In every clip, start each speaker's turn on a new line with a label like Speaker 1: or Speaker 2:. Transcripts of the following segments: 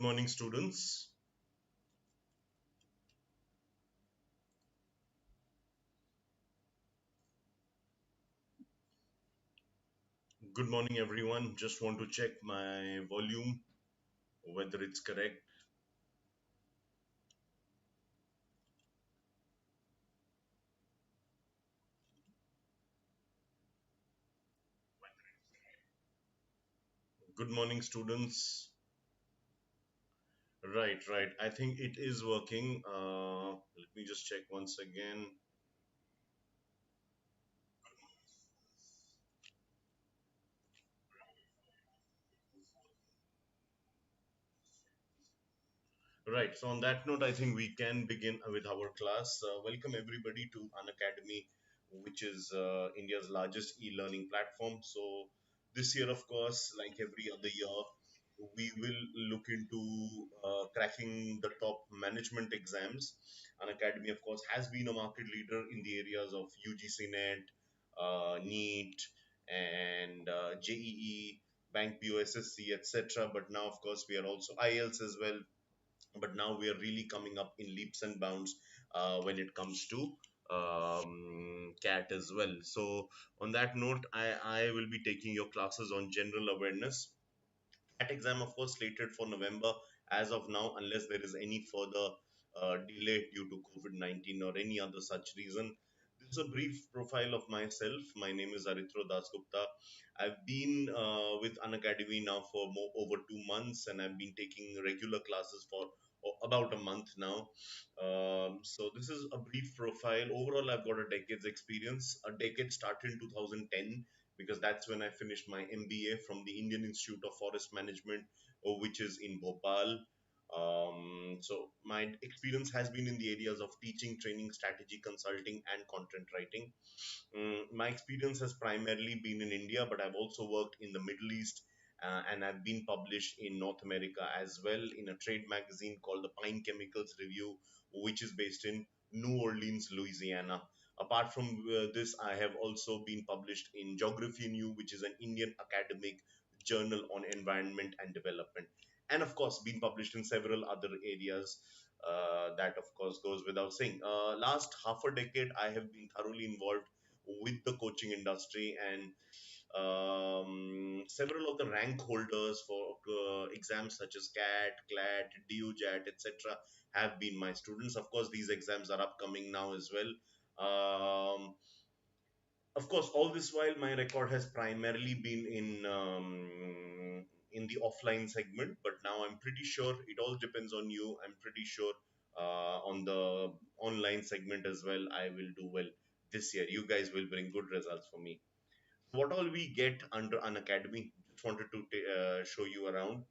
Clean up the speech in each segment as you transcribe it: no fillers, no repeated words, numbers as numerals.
Speaker 1: Morning, students. Good morning, everyone. Just want to check my volume, whether it's correct. Good morning, students. Right, right. I think it is working. Let me just check once again. Right. So on that note, I think we can begin with our class. Welcome everybody to Unacademy, which is India's largest e-learning platform. So this year, of course, like every other year, we will look into cracking the top management exams. Unacademy, of course, has been a market leader in the areas of UGC NET, NEET, and JEE, Bank POSSC, etc. But now, of course, we are also IELTS as well, but now we are really coming up in leaps and bounds when it comes to cat as well. So on that note, I will be taking your classes on general awareness. That exam, of course, slated for November as of now, unless there is any further delay due to COVID-19 or any other such reason. This is a brief profile of myself. My name is Aritro Dasgupta. I've been with Unacademy now for over 2 months, and I've been taking regular classes for about a month now. So this is a brief profile. Overall, I've got a decade's experience. A decade started in 2010 because that's when I finished my MBA from the Indian Institute of Forest Management, which is in Bhopal. So my experience has been in the areas of teaching, training, strategy, consulting, and content writing. My experience has primarily been in India, but I've also worked in the Middle East, and I've been published in North America as well in a trade magazine called the Pine Chemicals Review, which is based in New Orleans, Louisiana. Apart from this, I have also been published in Geography New, which is an Indian academic journal on environment and development, and of course, been published in several other areas. That, of course, goes without saying. Last half a decade, I have been thoroughly involved with the coaching industry, and several of the rank holders for exams such as CAT, CLAT, DUJAT, etc. have been my students. Of course, these exams are upcoming now as well. Of course, all this while, my record has primarily been in the offline segment, but now I'm pretty sure it all depends on you. I'm pretty sure on the online segment as well, I will do well this year. You guys will bring good results for me. What all we get under an academy? Just wanted to show you around.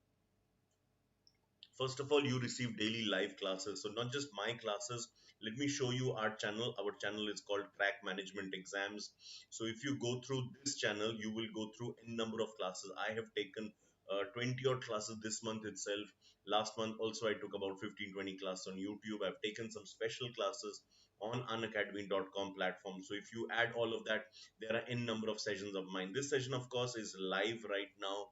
Speaker 1: First of all, you receive daily live classes. So not just my classes. Let me show you our channel. Our channel is called Crack Management Exams. So if you go through this channel, you will go through a number of classes. I have taken 20 odd classes this month itself. Last month also I took about 15-20 classes on YouTube. I've taken some special classes on unacademy.com platform. So if you add all of that, there are n number of sessions of mine. This session, of course, is live right now,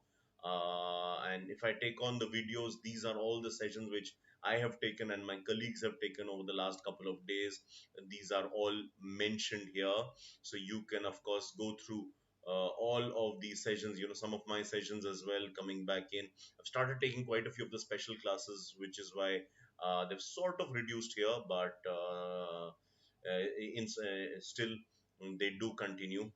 Speaker 1: and if I take on the videos, these are all the sessions which I have taken and my colleagues have taken over the last couple of days. These are all mentioned here. So you can, of course, go through all of these sessions, some of my sessions as well coming back in. I've started taking quite a few of the special classes, which is why they've sort of reduced here, but still they do continue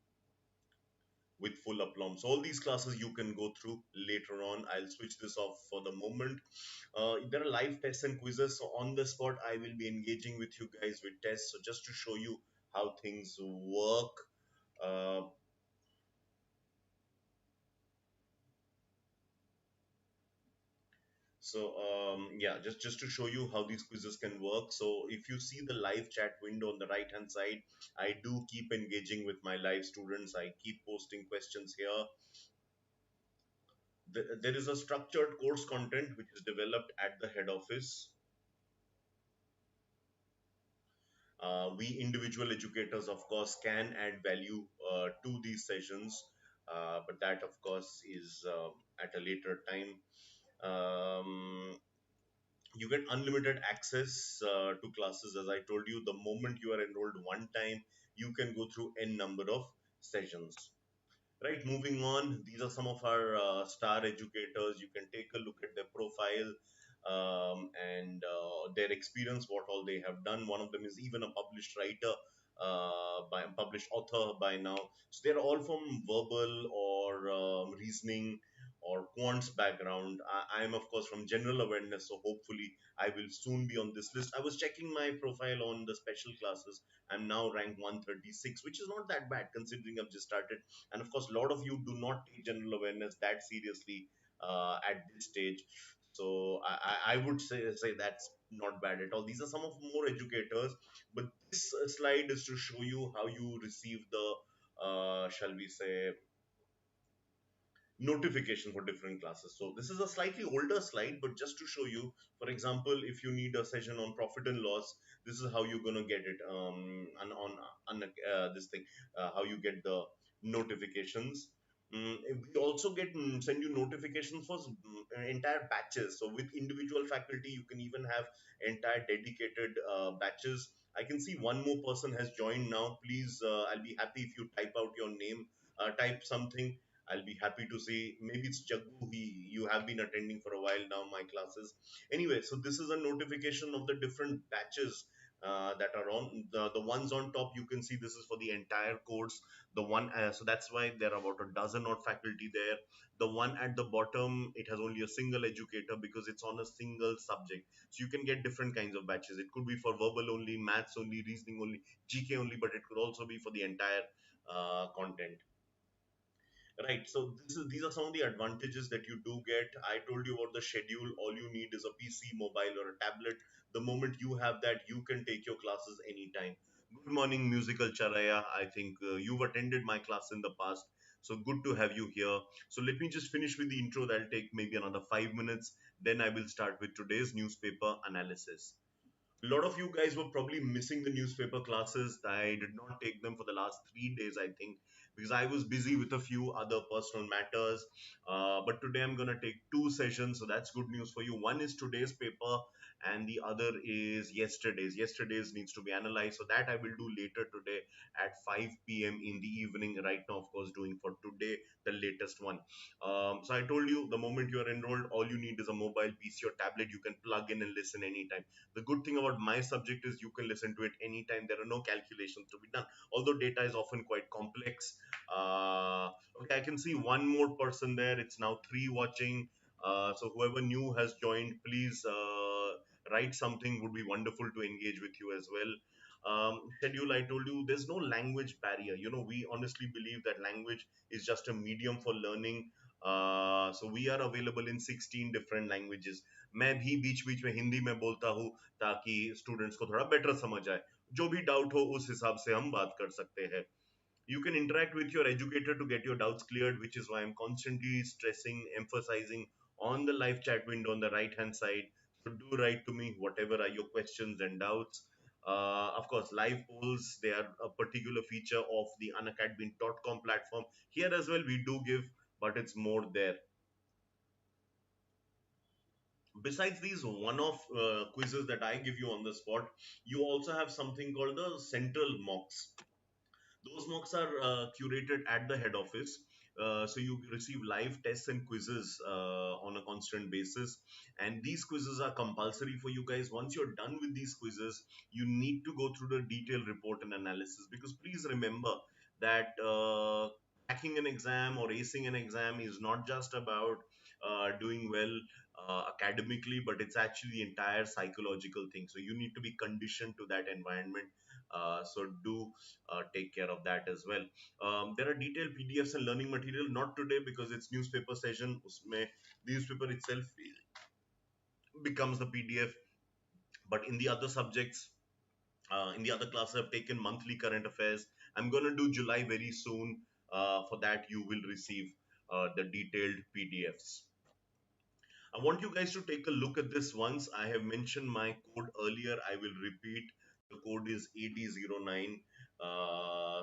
Speaker 1: with full aplomb. So all these classes you can go through later on. I'll switch this off for the moment. There are live tests and quizzes. So on the spot, I will be engaging with you guys with tests. So just to show you how things work. Uh, yeah, just to show you how these quizzes can work. So if you see the live chat window on the right hand side, I do keep engaging with my live students. I keep posting questions here. There is a structured course content which is developed at the head office. We individual educators, of course, can add value to these sessions, but that, of course, is at a later time. You get unlimited access to classes. As I told you, the moment you are enrolled one time, you can go through n number of sessions. Right, moving on, these are some of our star educators. You can take a look at their profile, and their experience, what all they have done. One of them is even a published writer, by published author by now. So they're all from verbal or reasoning or quants background. I am, of course, from general awareness, so hopefully I will soon be on this list. I was checking my profile on the special classes. I'm now ranked 136, which is not that bad considering I've just started. And of course, a lot of you do not take general awareness that seriously at this stage. So I would say that's not bad at all. These are some of more educators, but this slide is to show you how you receive the, shall we say, notification for different classes. So this is a slightly older slide, but just to show you, for example, if you need a session on profit and loss, this is how you're gonna get it, on this thing, how you get the notifications. We also get, send you notifications for entire batches. So with individual faculty, you can even have entire dedicated batches. I can see one more person has joined now. Please, I'll be happy if you type out your name, type something. I'll be happy to see. Maybe it's Jaggu. You have been attending for a while now my classes. Anyway, so this is a notification of the different batches that are on. The ones on top, you can see this is for the entire course. The one, so that's why there are about a dozen odd faculty there. The one at the bottom, it has only a single educator because it's on a single subject. So you can get different kinds of batches. It could be for verbal only, maths only, reasoning only, GK only, but it could also be for the entire content. Right. So these are some of the advantages that you do get. I told you about the schedule. All you need is a PC, mobile, or a tablet. The moment you have that, you can take your classes anytime. Good morning, musical Charaya. I think you've attended my class in the past. So good to have you here. So let me just finish with the intro. That'll take maybe another 5 minutes. Then I will start with today's newspaper analysis. A lot of you guys were probably missing the newspaper classes. I did not take them for the last 3 days, I think, because I was busy with a few other personal matters. But today I'm going to take two sessions, so that's good news for you. One is today's paper, and the other is yesterday's. Yesterday's needs to be analyzed, so that I will do later today at 5 p.m. in the evening. Right now, of course, doing for today the latest one. So I told you, the moment you are enrolled, all you need is a mobile PC or tablet. You can plug in and listen anytime. The good thing about my subject is you can listen to it anytime. There are no calculations to be done, although data is often quite complex. Uh, okay, I can see one more person there. It's now three watching. So whoever new has joined, please write something. Would be wonderful to engage with you as well. Schedule, I told you, there's no language barrier. You know, we honestly believe that language is just a medium for learning. So we are available in 16 different languages. मैं भी बीच बीच में हिंदी में बोलता हूँ ताकि students को थोड़ा better समझ आए. जो भी डाउट हो उस हिसाब से हम बात कर सकते हैं. You can interact with your educator to get your doubts cleared, which is why I'm constantly stressing, emphasizing on the live chat window on the right hand side. So do write to me whatever are your questions and doubts. Of course, live polls, they are a particular feature of the unacademy.com platform. Here as well, we do give, but it's more there. Besides these one-off quizzes that I give you on the spot, you also have something called the central mocks. Those mocks are curated at the head office. So you receive live tests and quizzes on a constant basis. And these quizzes are compulsory for you guys. Once you're done with these quizzes, you need to go through the detailed report and analysis. Because please remember that cracking an exam or acing an exam is not just about doing well academically, but it's actually the entire psychological thing. So you need to be conditioned to that environment. So do take care of that as well. There are detailed PDFs and learning material. Not today because it's newspaper session. Usme the newspaper itself becomes the PDF. But in the other subjects, in the other class, I've taken monthly current affairs. I'm going to do July very soon. For that, you will receive the detailed PDFs. I want you guys to take a look at this once. I have mentioned my code earlier. I will repeat. The code is AD09.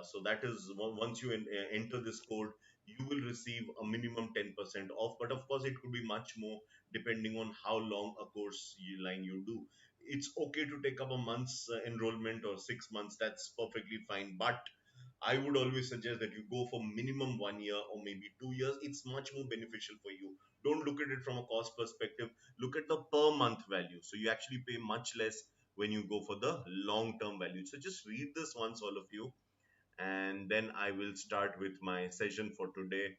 Speaker 1: So that is once you enter this code, you will receive a minimum 10% off. But of course, it could be much more depending on how long a line you do. It's okay to take up a month's enrollment or 6 months. That's perfectly fine. But I would always suggest that you go for minimum 1 year or maybe 2 years. It's much more beneficial for you. Don't look at it from a cost perspective. Look at the per month value. So you actually pay much less when you go for the long term value. So just read this once, all of you, and then I will start with my session for today.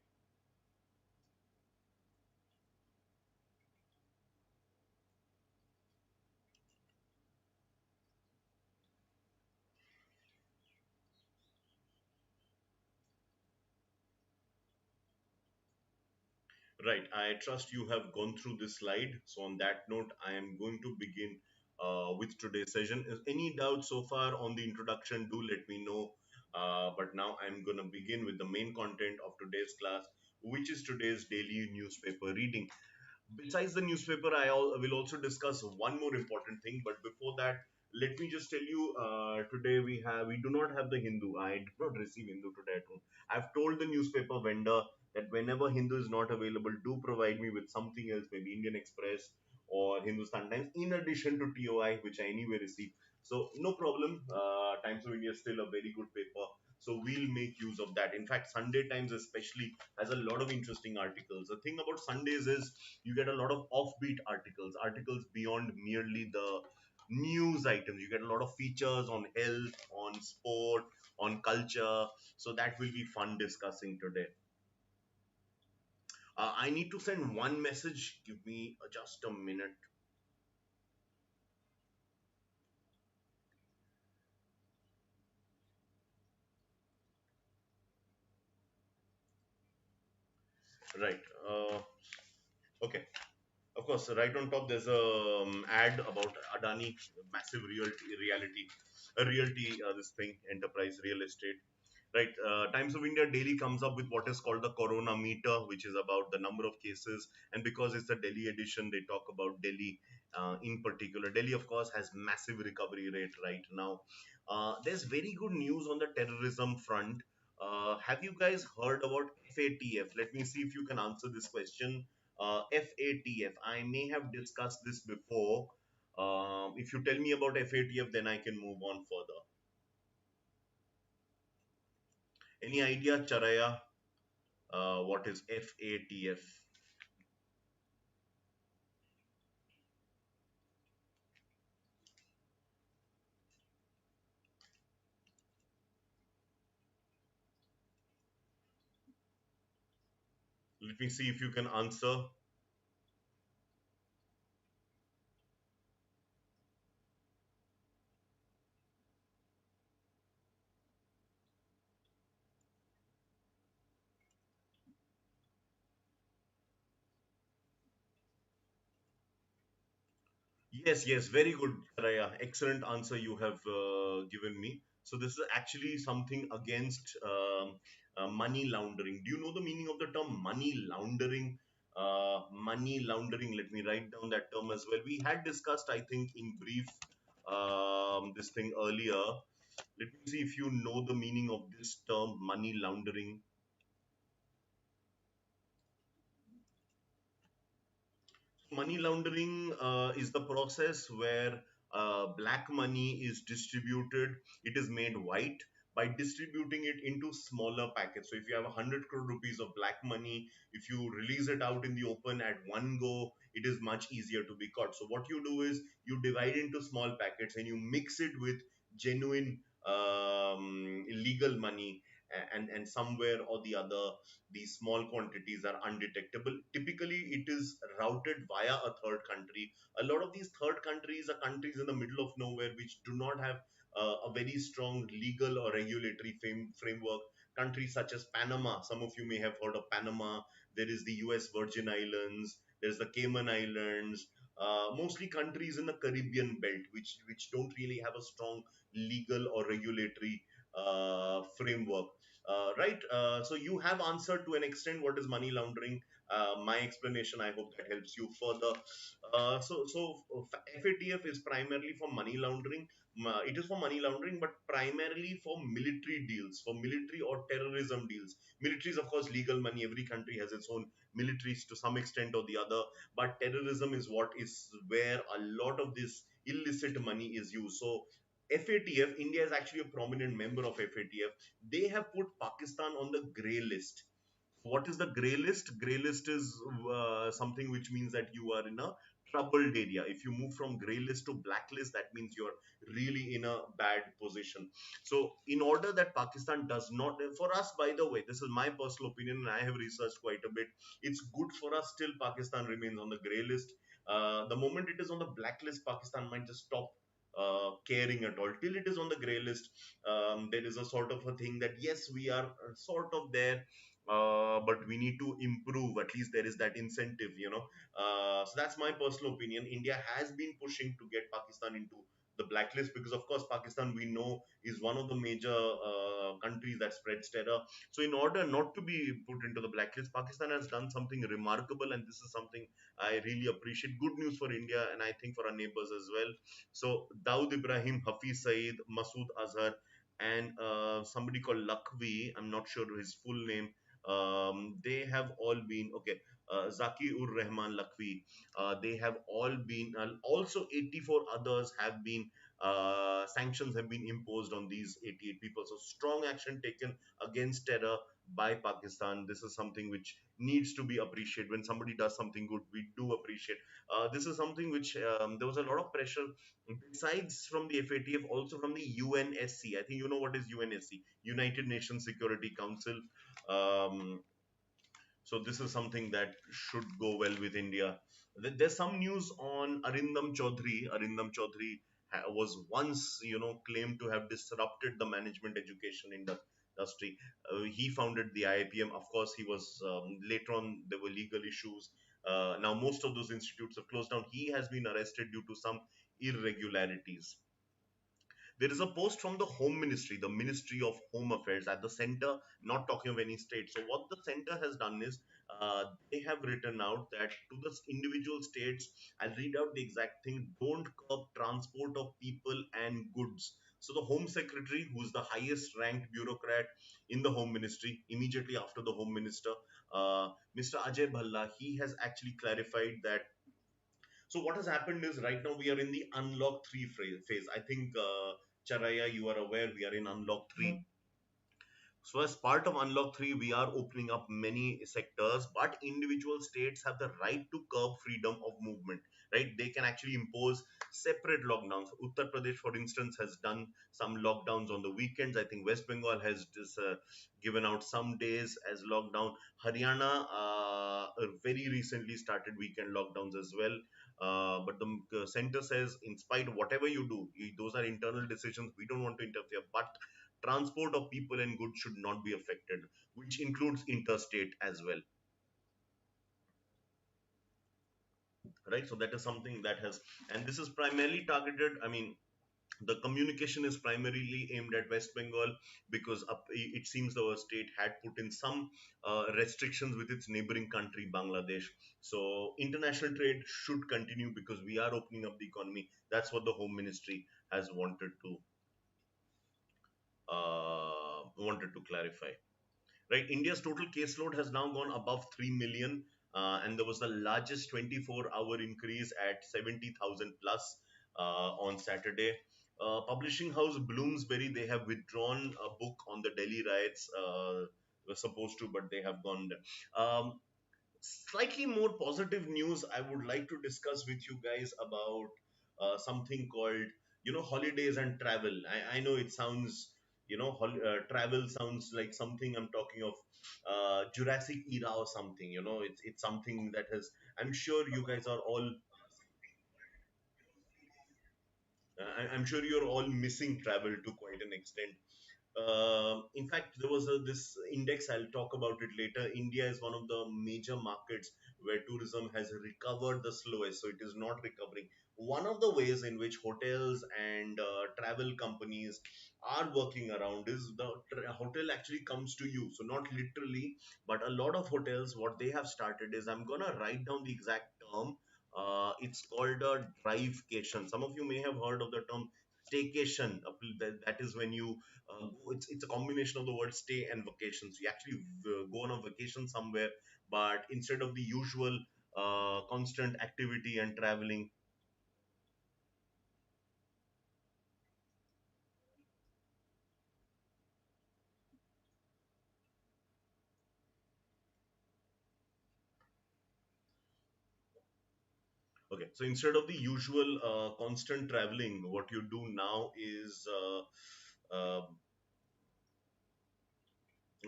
Speaker 1: Right. I trust you have gone through this slide. So on that note, I am going to begin with today's session. If any doubt so far on the introduction, do let me know. But now I'm going to begin with the main content of today's class, which is today's daily newspaper reading. Besides the newspaper, will also discuss one more important thing. But before that, let me just tell you, today we do not have the Hindu. I did not receive Hindu today at home. I've told the newspaper vendor that whenever Hindu is not available, do provide me with something else, maybe Indian Express or Hindustan Times, in addition to TOI, which I anyway receive. So no problem. Times of India is still a very good paper. So we'll make use of that. In fact, Sunday Times especially has a lot of interesting articles. The thing about Sundays is you get a lot of offbeat articles, articles beyond merely the news items. You get a lot of features on health, on sport, on culture. So that will be fun discussing today. I need to send one message. Give me just a minute. Right. Okay. Of course, right on top, there's a ad about Adani, massive realty, this thing, enterprise real estate. Right. Times of India daily comes up with what is called the Corona meter, which is about the number of cases. And because it's a Delhi edition, they talk about Delhi in particular. Delhi, of course, has massive recovery rate right now. There's very good news on the terrorism front. Have you guys heard about FATF? Let me see if you can answer this question. FATF. I may have discussed this before. If you tell me about FATF, then I can move on further. Any idea, Charaya? What is FATF? Let me see if you can answer. Yes, yes, very good, Charaya. Excellent answer you have given me. So this is actually something against money laundering. Do you know the meaning of the term money laundering? Money laundering. Let me write down that term as well. We had discussed, I think, in brief this thing earlier. Let me see if you know the meaning of this term, money laundering. Money laundering is the process where black money is distributed. It is made white by distributing it into smaller packets. So if you have 100 crore rupees of black money, if you release it out in the open at one go, it is much easier to be caught. So what you do is you divide into small packets and you mix it with genuine illegal money, and somewhere or the other these small quantities are undetectable. Typically, it is routed via a third country. A lot of these third countries are countries in the middle of nowhere which do not have a very strong legal or regulatory framework. Countries such as Panama, some of you may have heard of Panama. There is the US Virgin Islands, there's the Cayman Islands, mostly countries in the Caribbean belt, which don't really have a strong legal or regulatory framework. Right. So you have answered to an extent what is money laundering. My explanation, I hope that helps you further. FATF is primarily for money laundering. It is for money laundering, but primarily for military deals, for military or terrorism deals. Military is, of course, legal money. Every country has its own militaries to some extent or the other. But terrorism is what is where a lot of this illicit money is used. So FATF, India is actually a prominent member of FATF. They have put Pakistan on the grey list. What is the grey list? Grey list is something which means that you are in a troubled area. If you move from grey list to blacklist, that means you're really in a bad position. So in order that Pakistan does not, for us, by the way, this is my personal opinion and I have researched quite a bit, it's good for us still Pakistan remains on the grey list. The moment it is on the blacklist, Pakistan might just stop caring at all. Till it is on the grey list, there is a sort of a thing that yes, we are sort of there, but we need to improve. At least there is that incentive, you know. So that's my personal opinion. India has been pushing to get Pakistan into the blacklist because, of course, Pakistan we know is one of the major countries that spreads terror. So, in order not to be put into the blacklist, Pakistan has done something remarkable, and this is something I really appreciate. Good news for India, and I think for our neighbors as well. So, Dawood Ibrahim, Hafiz Saeed, Masood Azhar, and somebody called Lakvi. I'm not sure his full name. They have all been okay. Zaki ur Rahman Lakvi. They have all been, also 84 others have been, sanctions have been imposed on these 88 people. So strong action taken against terror by Pakistan. This is something which needs to be appreciated. When somebody does something good, we do appreciate. This is something which there was a lot of pressure besides from the FATF, also from the UNSC. I think you know what is UNSC, United Nations Security Council. Um, so this is something that should go well with India. There's some news on Arindam Chaudhary. Arindam Chaudhary was once, you know, claimed to have disrupted the management education industry. He founded the IIPM. Of course, he was later on there were legal issues. Now most of those institutes have closed down. He has been arrested due to some irregularities. There is a post from the Home Ministry, the Ministry of Home Affairs at the center, not talking of any state. So, what the center has done is they have written out that to the individual states, I'll read out the exact thing, don't curb transport of people and goods. So, the Home Secretary, who's the highest ranked bureaucrat in the Home Ministry, immediately after the Home Minister, Mr. Ajay Bhalla, he has actually clarified that so what has happened is right now we are in the unlock three phase. I think Charaya, you are aware we are in unlock three. So, as part of Unlock 3, we are opening up many sectors, but individual states have the right to curb freedom of movement, right? They can actually impose separate lockdowns. Uttar Pradesh, for instance, has done some lockdowns on the weekends. I think West Bengal has just given out some days as lockdown. Haryana very recently started weekend lockdowns as well. But the center says, in spite of whatever you do, those are internal decisions. We don't want to interfere. But transport of people and goods should not be affected, which includes interstate as well, right? So that is something that has, and this is primarily targeted. I mean, the communication is primarily aimed at West Bengal because it seems our state had put in some restrictions with its neighboring country, Bangladesh. So international trade should continue because we are opening up the economy. That's what the Home Ministry has wanted to clarify. Right, India's total caseload has now gone above 3 million, and there was the largest 24-hour increase at 70,000 plus on Saturday. Publishing house Bloomsbury, they have withdrawn a book on the Delhi riots. Were supposed to, but they have gone. Slightly more positive news I would like to discuss with you guys about something called, you know, holidays and travel. I know it sounds, you know, travel sounds like something I'm talking of Jurassic era or something. You know, it's something that has. I'm sure you guys are all. I'm sure you're all missing travel to quite an extent. In fact, there was this index, I'll talk about it later. India is one of the major markets where tourism has recovered the slowest, so it is not recovering. One of the ways in which hotels and travel companies are working around is the hotel actually comes to you. So, not literally, but a lot of hotels, what they have started is, I'm gonna write down the exact term. It's called a drivecation. Some of you may have heard of the term staycation. That is when you it's a combination of the word stay and vacation. So you actually go on a vacation somewhere, but instead of the usual constant activity and traveling. Okay, so instead of the usual constant traveling, what you do now is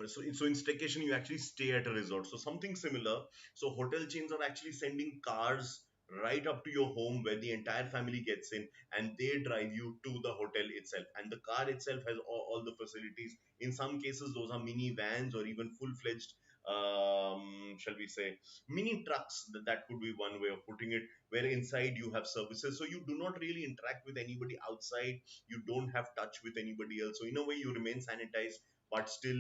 Speaker 1: so in staycation you actually stay at a resort, so something similar. So hotel chains are actually sending cars right up to your home where the entire family gets in, and they drive you to the hotel itself, and the car itself has all the facilities. In some cases those are mini vans or even full-fledged, shall we say, mini trucks. That could be one way of putting it, where inside you have services, so you do not really interact with anybody outside. You don't have touch with anybody else, so in a way you remain sanitized, but still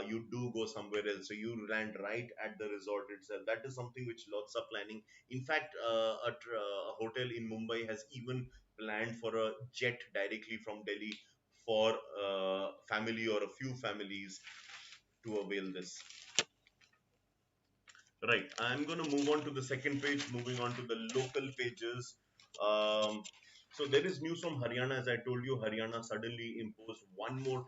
Speaker 1: you do go somewhere else. So you land right at the resort itself. That is something which lots are planning. In fact, a hotel in Mumbai has even planned for a jet directly from Delhi for family or a few families to avail this. Right. I'm going to move on to the second page, moving on to the local pages. Um, so there is news from Haryana. As I told you, Haryana suddenly imposed one more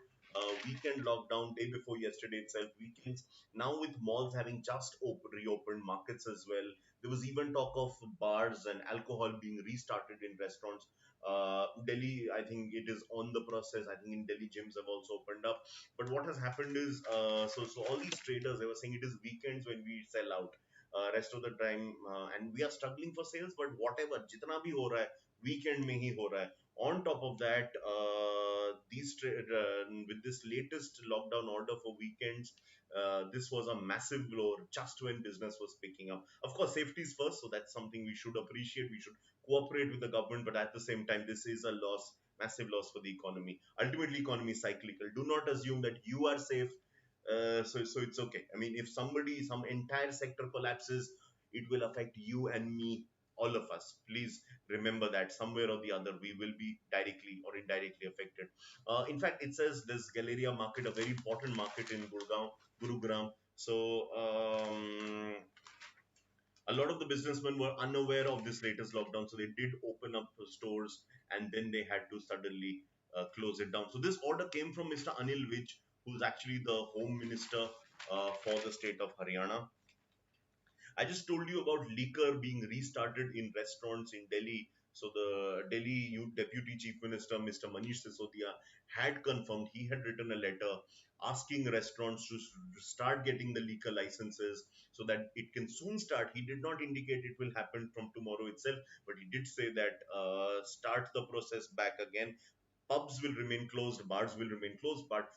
Speaker 1: weekend lockdown day before yesterday itself. Weekends now with malls having just reopened, markets as well. There was even talk of bars and alcohol being restarted in restaurants. Delhi, I think it is on the process. I think in Delhi gyms have also opened up. But what has happened is, so all these traders, they were saying it is weekends when we sell out. Rest of the time, and we are struggling for sales. But whatever, जितना भी हो रहा है, weekend में ही हो रहा है. On top of that, with this latest lockdown order for weekends, this was a massive blow just when business was picking up. Of course, safety is first, so that's something we should appreciate. We should cooperate with the government, but at the same time, this is a loss, massive loss for the economy. Ultimately, economy is cyclical. Do not assume that you are safe. So it's okay. I mean, if some entire sector collapses, it will affect you and me, all of us. Please remember that somewhere or the other we will be directly or indirectly affected. In fact, it says this Galleria market, a very important market in Gurugram. So a lot of the businessmen were unaware of this latest lockdown, so they did open up the stores, and then they had to suddenly close it down. So this order came from Mr. Anil Vij, who's actually the home minister for the state of Haryana. I just told you about liquor being restarted in restaurants in Delhi. So the Delhi Deputy Chief Minister, Mr. Manish Sisodia, had confirmed, he had written a letter asking restaurants to start getting the liquor licenses so that it can soon start. He did not indicate it will happen from tomorrow itself, but he did say that start the process back again. Pubs will remain closed, bars will remain closed, but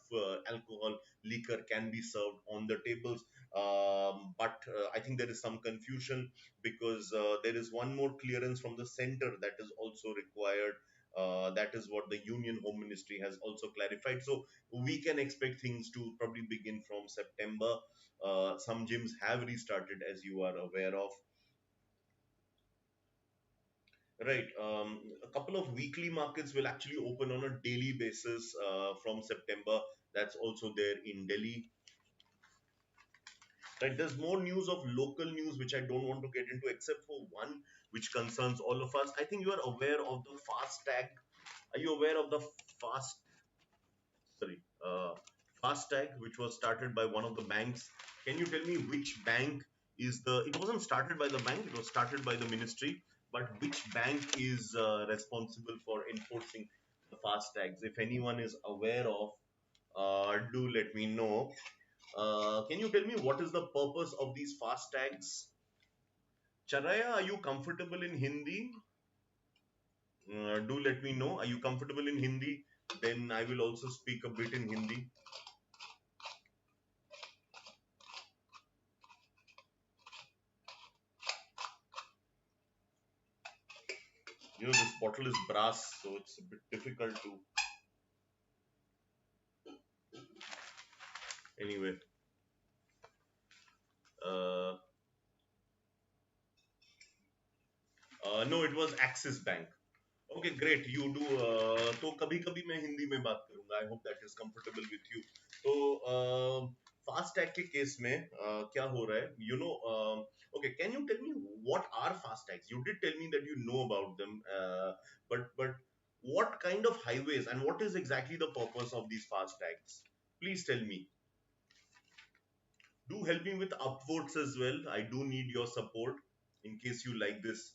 Speaker 1: alcohol, liquor can be served on the tables. But I think there is some confusion because there is one more clearance from the center that is also required. That is what the Union Home Ministry has also clarified. So we can expect things to probably begin from September. Some gyms have restarted, as you are aware of. Right. A couple of weekly markets will actually open on a daily basis from September. That's also there in Delhi. Right. There's more news of local news which I don't want to get into, except for one which concerns all of us. I think you are aware of the fast tag. Are you aware of the fast sorry fast tag which was started by one of the banks? Can you tell me which bank is the? It wasn't started by the bank. It was started by the ministry. But which bank is responsible for enforcing the fast tags? If anyone is aware of, do let me know. Can you tell me what is the purpose of these fast tags? Charaya, are you comfortable in Hindi? Do let me know. Are you comfortable in Hindi? Then I will also speak a bit in Hindi. This bottle is brass, so it's a bit difficult to. Anyway, uh, no, it was Axis Bank. Okay great you do तो कभी कभी मैं हिंदी में बात करूंगा I hope that is comfortable with you तो fast tag के case में क्या हो रहा है you know okay can you tell me what are fast tags you did tell me that you know about them but what kind of highways and what is exactly the purpose of these fast tags? Please tell me. Do help me with upvotes as well. I do need your support in case you like this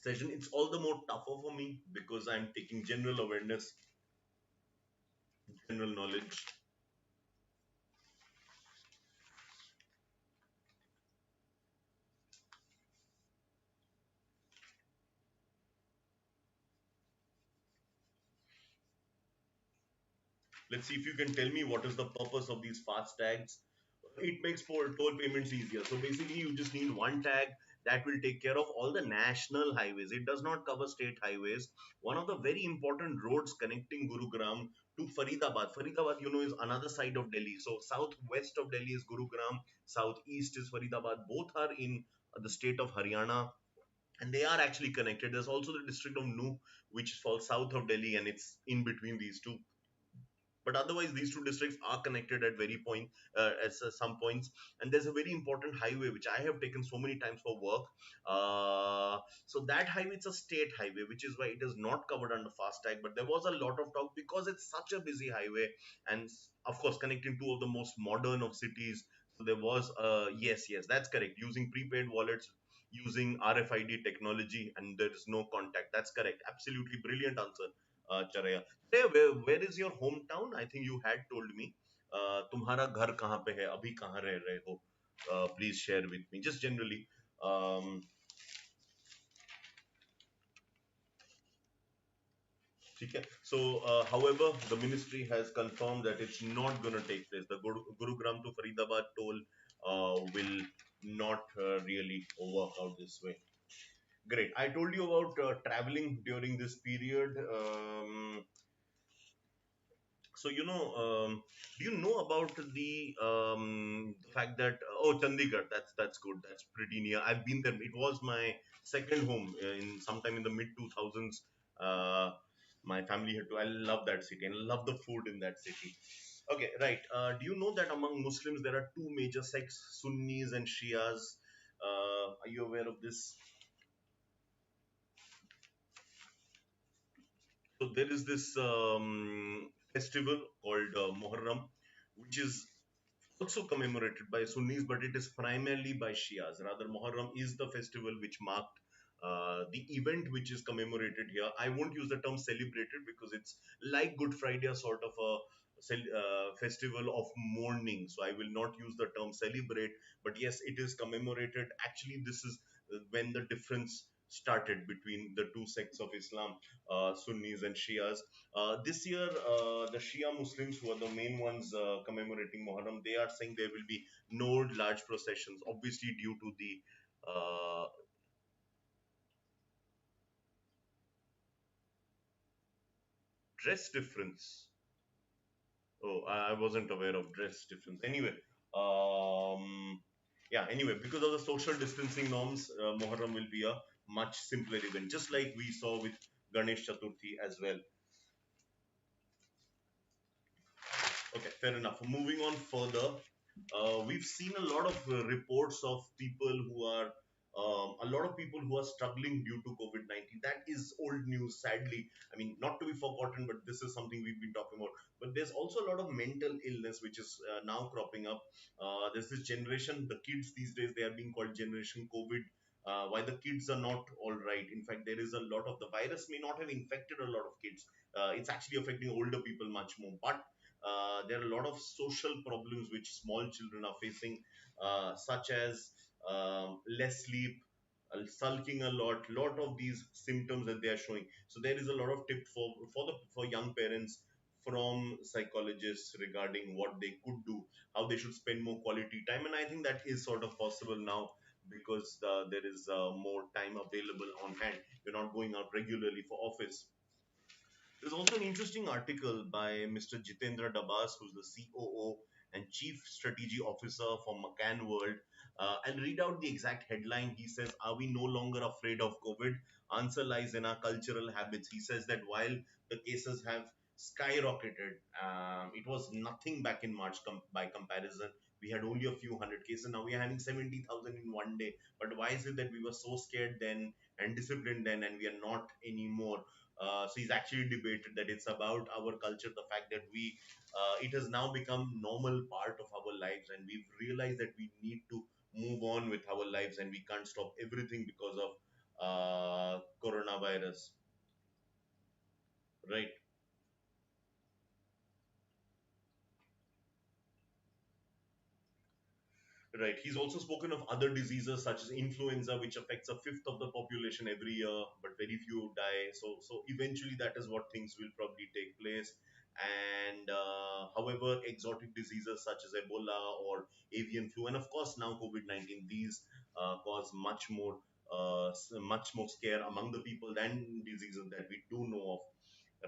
Speaker 1: session. It's all the more tougher for me because I'm taking general awareness, general knowledge. Let's see if you can tell me what is the purpose of these fast tags. It makes toll payments easier. So basically, you just need one tag that will take care of all the national highways. It does not cover state highways. One of the very important roads connecting Gurugram to Faridabad. Faridabad, is another side of Delhi. So southwest of Delhi is Gurugram, southeast is Faridabad. Both are in the state of Haryana, and they are actually connected. There's also the district of Nu, which falls south of Delhi, and it's in between these two. But otherwise these two districts are connected at very point at some points. And there's a very important highway which I have taken so many times for work. So that highway, it's a state highway, which is why it is not covered under FASTag. But there was a lot of talk because it's such a busy highway, and of course connecting two of the most modern of cities. So there was yes, that's correct, using prepaid wallets, using RFID technology, and there is no contact. That's correct, absolutely brilliant answer, Charaya. Hey, where is your hometown? I think you had told me. तुम्हारा घर कहाँ पे है? अभी कहाँ रह रहे हो? Please share with me. Just generally. Um, ठीक है. So, however, the ministry has confirmed that it's not going to take place. The Gurugram to Faridabad toll will not really work out this way. Great. I told you about traveling during this period. So do you know about the fact that Chandigarh? That's good. That's pretty near. I've been there. It was my second home in sometime in the mid 2000s. Uh, my family had to. I love that city and love the food in that city. Okay, right. Do you know that among Muslims there are two major sects, Sunnis and Shias? Are you aware of this? So there is this festival called Muharram, which is also commemorated by Sunnis, but it is primarily by Shias. Rather, Muharram is the festival which marked the event which is commemorated here. I won't use the term celebrated because it's like Good Friday, a sort of a festival of mourning. So I will not use the term celebrate, but yes, it is commemorated. Actually, this is when the difference started between the two sects of Islam, Sunnis and Shias. This year, the Shia Muslims, who are the main ones commemorating Muharram, they are saying there will be no large processions, obviously due to the dress difference. Oh, I wasn't aware of dress difference. Anyway, yeah, anyway, because of the social distancing norms, Muharram will be a much simpler event, just like we saw with Ganesh Chaturthi as well. Okay, fair enough. Moving on further, we've seen a lot of reports of people who are, a lot of people who are struggling due to COVID 19. That is old news, sadly. I mean, not to be forgotten, but this is something we've been talking about. But there's also a lot of mental illness which is now cropping up. There's this generation, the kids these days, they are being called Generation COVID. Why the kids are not all right. In fact, there is a lot of the virus may not have infected a lot of kids. It's actually affecting older people much more. But there are a lot of social problems which small children are facing, such as less sleep, sulking a lot of these symptoms that they are showing. So there is a lot of tip for young parents from psychologists regarding what they could do, how they should spend more quality time. And I think that is sort of possible now because there is more time available on hand. You're not going out regularly for office. There's also an interesting article by Mr. Jitendra Dabas, who's the COO and Chief Strategy Officer for McCann World. I'll read out the exact headline. He says, "Are we no longer afraid of COVID? Answer lies in our cultural habits." He says that while the cases have skyrocketed, it was nothing back in March by comparison. We had only a few hundred cases. Now we are having 70,000 in one day. But why is it that we were so scared then and disciplined then and we are not anymore? So he's actually debated that it's about our culture, the fact that it has now become normal part of our lives, and we've realized that we need to move on with our lives, and we can't stop everything because of coronavirus, right? Right. He's also spoken of other diseases such as influenza, which affects a fifth of the population every year, but very few die. So eventually, that is what things will probably take place. And however, exotic diseases such as Ebola or avian flu, and of course now COVID-19, these cause much more scare among the people than diseases that we do know of,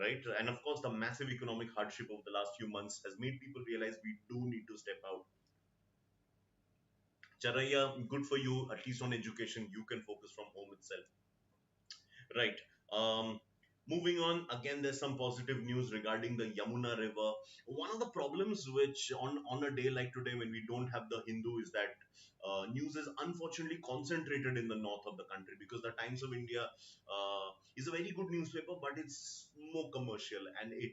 Speaker 1: right? And of course, the massive economic hardship of the last few months has made people realize we do need to step out. Charaya, good for you. At least on education, you can focus from home itself. Right. Um, Moving on, again, there's some positive news regarding the Yamuna River. One of the problems which on a day like today when we don't have the Hindu is that news is unfortunately concentrated in the north of the country, because the Times of India is a very good newspaper, but it's more commercial, and it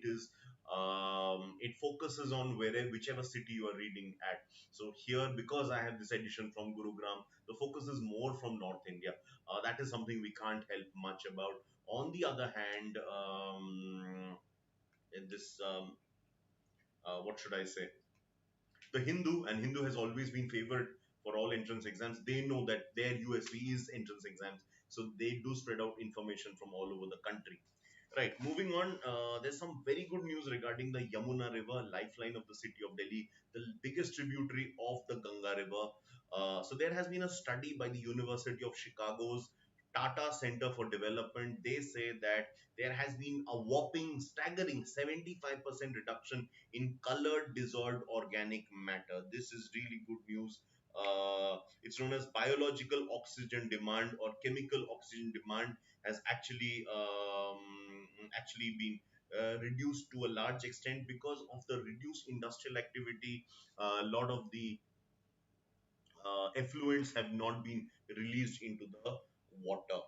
Speaker 1: focuses on whichever city you are reading at. So here, because I have this edition from Gurugram, the focus is more from North India. That is something we can't help much about. On the other hand, in this what should I say? The Hindu has always been favored for all entrance exams. They know that their USP is entrance exams, so they do spread out information from all over the country. Right, moving on, there's some very good news regarding the Yamuna River, lifeline of the city of Delhi, the biggest tributary of the Ganga River. So there has been a study by the University of Chicago's Tata Center for Development. They say that there has been a whopping, staggering 75% reduction in colored dissolved organic matter. This is really good news. It's known as biological oxygen demand or chemical oxygen demand has actually been reduced to a large extent because of the reduced industrial activity. A lot of the effluents have not been released into the water.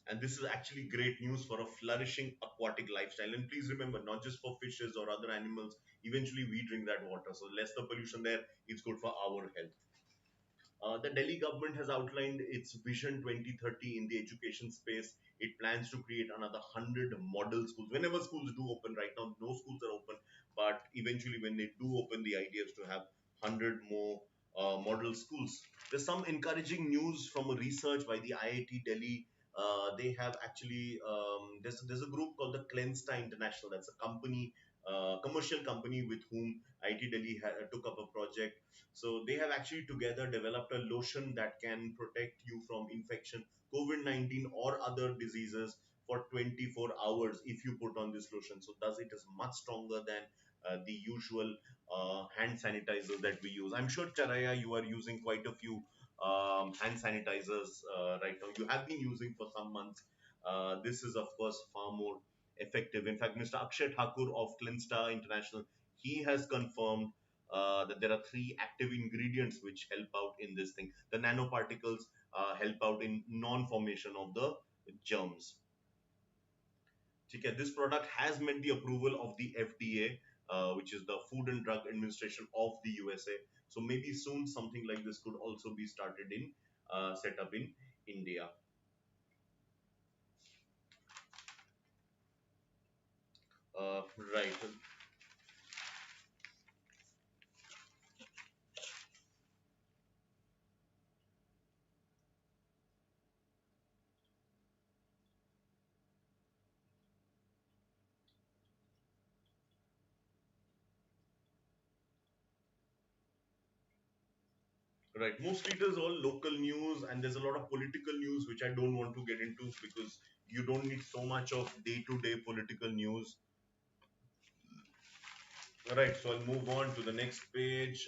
Speaker 1: And this is actually great news for a flourishing aquatic lifestyle. And please remember, not just for fishes or other animals, eventually we drink that water. So less the pollution there, it's good for our health. The Delhi government has outlined its Vision 2030 in the education space. It plans to create another 100 model schools. Whenever schools do open, right now, no schools are open, but eventually, when they do open, the idea is to have 100 more model schools. There's some encouraging news from a research by the IIT Delhi. They have actually there's a group called the Clensta International. That's a company, commercial company with whom IIT Delhi took up a project. So they have actually together developed a lotion that can protect you from infection, COVID-19 or other diseases for 24 hours if you put on this lotion. So thus it is much stronger than the usual hand sanitizers that we use. I'm sure Charaya, you are using quite a few hand sanitizers right now. You have been using for some months. This is of course far more effective. In fact, Mr. Akshay Thakur of Cleanstar International, he has confirmed that there are three active ingredients which help out in this thing. The nanoparticles help out in non-formation of the germs. Okay, this product has met the approval of the FDA, which is the Food and Drug Administration of the USA. So maybe soon something like this could also be started in set up in India. Right. Right. Mostly it is all local news, and there's a lot of political news which I don't want to get into because you don't need so much of day-to-day political news. Right, so I'll move on to the next page.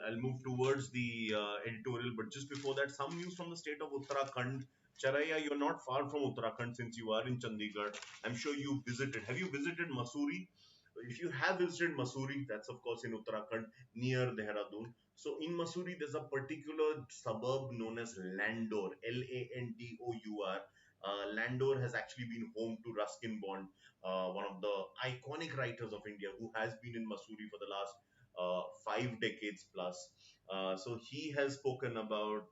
Speaker 1: I'll move towards the editorial, but just before that, some news from the state of Uttarakhand. Charaya, you're not far from Uttarakhand since you are in Chandigarh. I'm sure you visited. Have you visited Masuri? If you have visited Masuri, that's of course in Uttarakhand near Dehradun. So in Masuri, there's a particular suburb known as Landor, Landour. Landor has actually been home to Ruskin Bond, one of the iconic writers of India who has been in Masuri for the last 5 decades plus. So he has spoken about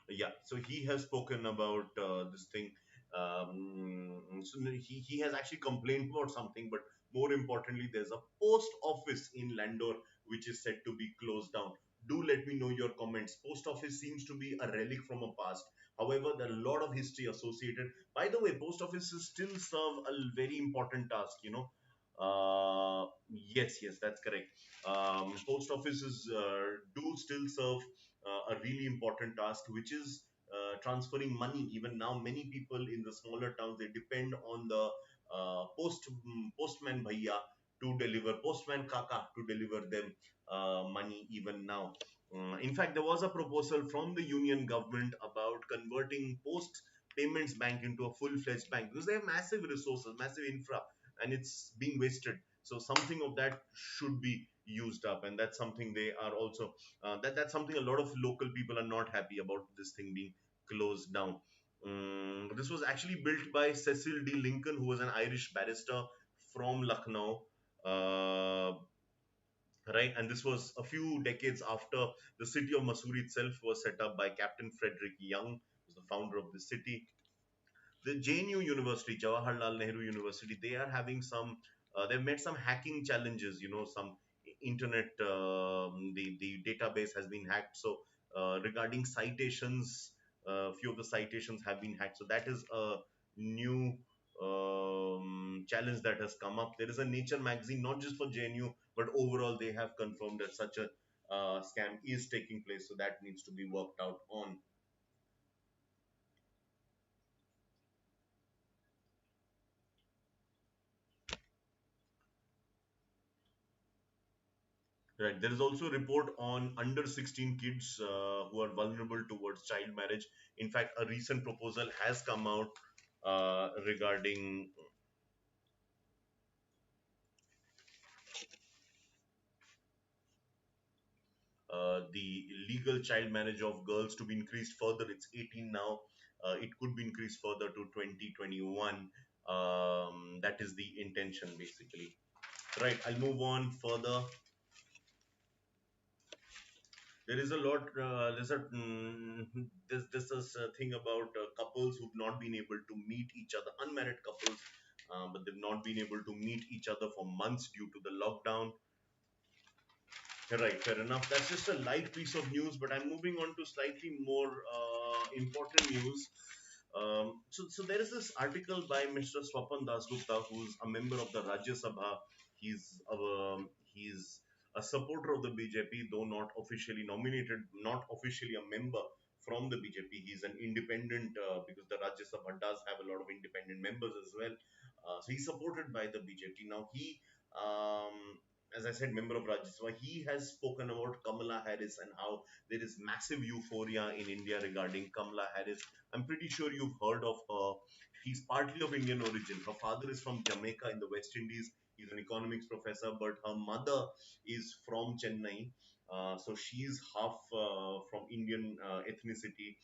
Speaker 1: yeah, so he has spoken about this thing. So he has actually complained about something, but more importantly, there's a post office in Landor which is said to be closed down. Do let me know your comments. Post office seems to be a relic from a past. However, there are a lot of history associated. By the way, post offices still serve a very important task. Yes, yes, that's correct. Post offices do still serve a really important task, which is transferring money. Even now, many people in the smaller towns they depend on the postman bhaiya to deliver, postman kaka to deliver them money. Even now, in fact, there was a proposal from the union government about converting post payments bank into a full-fledged bank because they have massive resources, massive infra, and it's being wasted. So something of that should be used up, and that's something they are also that's something a lot of local people are not happy about this thing being closed down. This was actually built by Cecil D. Lincoln, who was an Irish barrister from Lucknow, uh, right? And this was a few decades after the city of Missouri itself was set up by Captain Frederick Young, who was the founder of the city. The JNU University, Jawaharlal Nehru University, they are having some. They've met some hacking challenges. Some internet. The database has been hacked. So regarding citations, a few of the citations have been hacked. So that is a new challenge that has come up. There is a Nature magazine, not just for JNU, but overall they have confirmed that such a scam is taking place. So that needs to be worked out on. Right. There is also a report on under 16 kids who are vulnerable towards child marriage. In fact, a recent proposal has come out regarding the legal child marriage of girls to be increased further. It's 18 now. It could be increased further to 2021. That is the intention, basically. Right. I'll move on further. There is a lot there's this thing about couples who've not been able to meet each other, unmarried couples, but they've not been able to meet each other for months due to the lockdown. Right, fair enough. That's just a light piece of news, but I'm moving on to slightly more important news. So there is this article by Mr. Swapan Dasgupta, who's a member of the Rajya Sabha. He's a supporter of the BJP, though not officially nominated, not officially a member from the BJP. He's an independent because the Rajya Sabha does have a lot of independent members as well. So he's supported by the BJP. Now um, as I said, member of Rajya Sabha, he has spoken about Kamala Harris and how there is massive euphoria in India regarding Kamala Harris. I'm pretty sure you've heard of her. She's partly of Indian origin. Her father is from Jamaica in the West Indies. He's an economics professor, but her mother is from Chennai. So she's half from Indian ethnicity.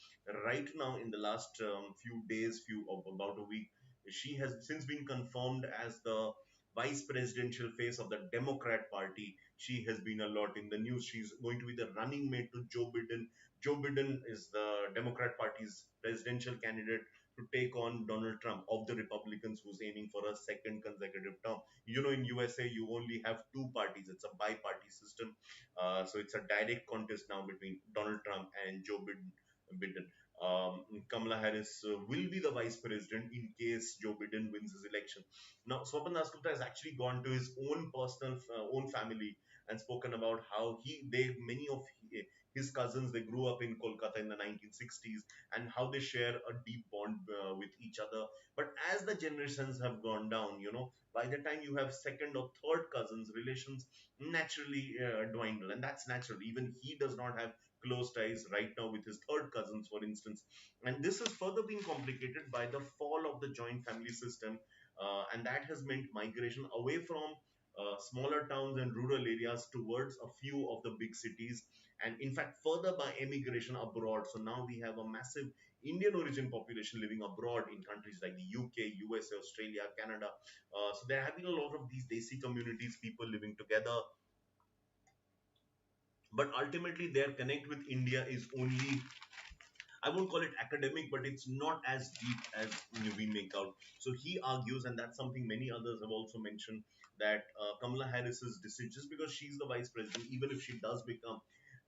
Speaker 1: Right now, in the last few of about a week, she has since been confirmed as the vice presidential face of the Democrat Party. She has been a lot in the news. She's going to be the running mate to Joe Biden. Joe Biden is the Democrat Party's presidential candidate to take on Donald Trump of the Republicans, who's aiming for a second consecutive term. In USA, you only have two parties. It's a bi-party system. So it's a direct contest now between Donald Trump and Joe Biden. Kamala Harris will be the vice president in case Joe Biden wins his election. Now, Swapan Dasgupta has actually gone to his own personal, own family and spoken about how many of his cousins, they grew up in Kolkata in the 1960s, and how they share a deep bond with each other. But as the generations have gone down, by the time you have second or third cousins, relations naturally dwindle, and that's natural. Even he does not have close ties right now with his third cousins, for instance. And this is further being complicated by the fall of the joint family system, and that has meant migration away from smaller towns and rural areas towards a few of the big cities, and in fact, further by emigration abroad. So now we have a massive Indian origin population living abroad in countries like the UK, USA, Australia, Canada. So there have been a lot of these Desi communities, people living together, but ultimately their connect with India is only, I won't call it academic, but it's not as deep as we make out. So he argues, and that's something many others have also mentioned, that Kamala Harris's decision, just because she's the vice president, even if she does become,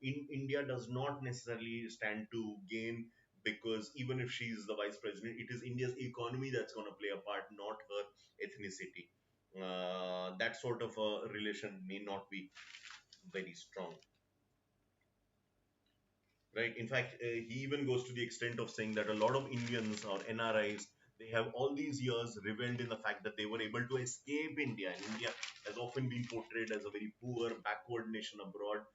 Speaker 1: in India does not necessarily stand to gain, because even if she's the vice president, it is India's economy that's going to play a part, not her ethnicity. That sort of a relation may not be very strong. Right. In fact, he even goes to the extent of saying that a lot of Indians or NRIs, they have all these years reveled in the fact that they were able to escape India, and India has often been portrayed as a very poor, backward nation abroad.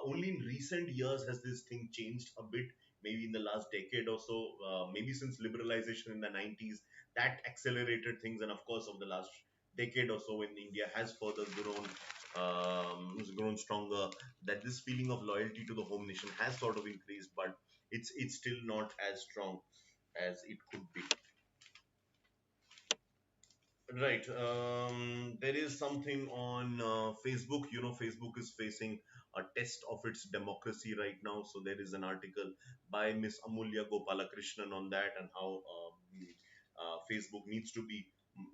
Speaker 1: Only in recent years has this thing changed a bit. Maybe in the last decade or so, maybe since liberalization in the 90s, that accelerated things, and of course, of the last decade or so, when India has further grown stronger, that this feeling of loyalty to the home nation has sort of increased, but it's still not as strong as it could be. Right. There is something on Facebook. Facebook is facing a test of its democracy right now. So there is an article by Miss Amulya Gopalakrishnan on that, and how Facebook needs to be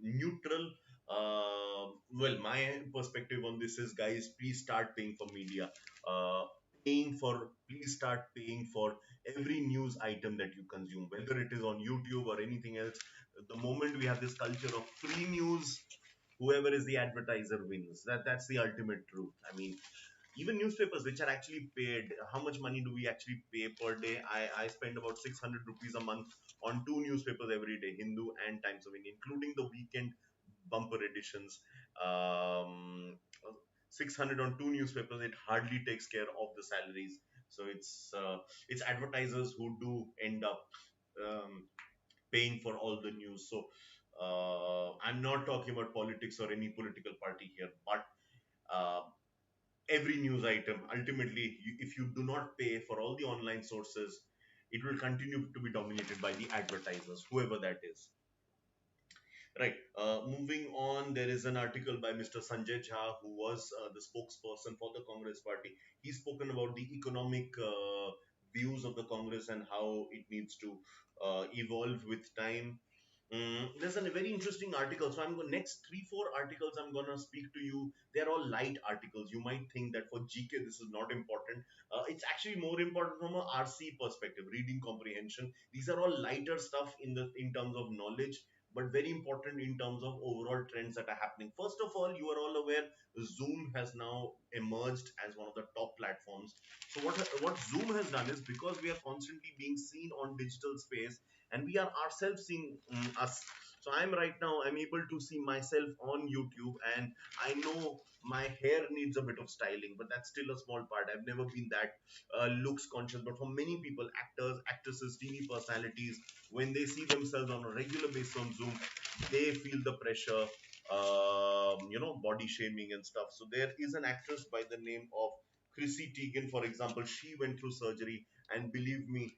Speaker 1: neutral. Well, my perspective on this is, guys, please start paying for media. Uh, please start paying for every news item that you consume, whether it is on YouTube or anything else. The moment we have this culture of free news, whoever is the advertiser wins. That's the ultimate truth. I mean, even newspapers which are actually paid, how much money do we actually pay per day? I spend about 600 rupees a month on two newspapers every day, Hindu and Times of India, including the weekend bumper editions. um, 600 on two newspapers, it hardly takes care of the salaries. So it's advertisers who do end up um, paying for all the news. So I'm not talking about politics or any political party here, but uh, every news item, ultimately, if you do not pay for all the online sources, it will continue to be dominated by the advertisers, whoever that is. Right. Moving on, there is an article by Mr. Sanjay Jha, who was the spokesperson for the Congress party. He's spoken about the economic views of the Congress and how it needs to evolve with time. There's a very interesting article. So I'm going next three, four articles I'm gonna speak to you. They're all light articles. You might think that for GK this is not important. It's actually more important from a RC perspective, reading comprehension. These are all lighter stuff in terms of knowledge, but very important in terms of overall trends that are happening. First of all, you are all aware Zoom has now emerged as one of the top platforms. So what Zoom has done is, because we are constantly being seen on digital space, and we are ourselves seeing us. So I'm able to see myself on YouTube, and I know my hair needs a bit of styling, but that's still a small part. I've never been that looks conscious, but for many people, actors, actresses, TV personalities, when they see themselves on a regular basis on Zoom, they feel the pressure, body shaming and stuff. So there is an actress by the name of Chrissy Teigen, for example. She went through surgery, and believe me,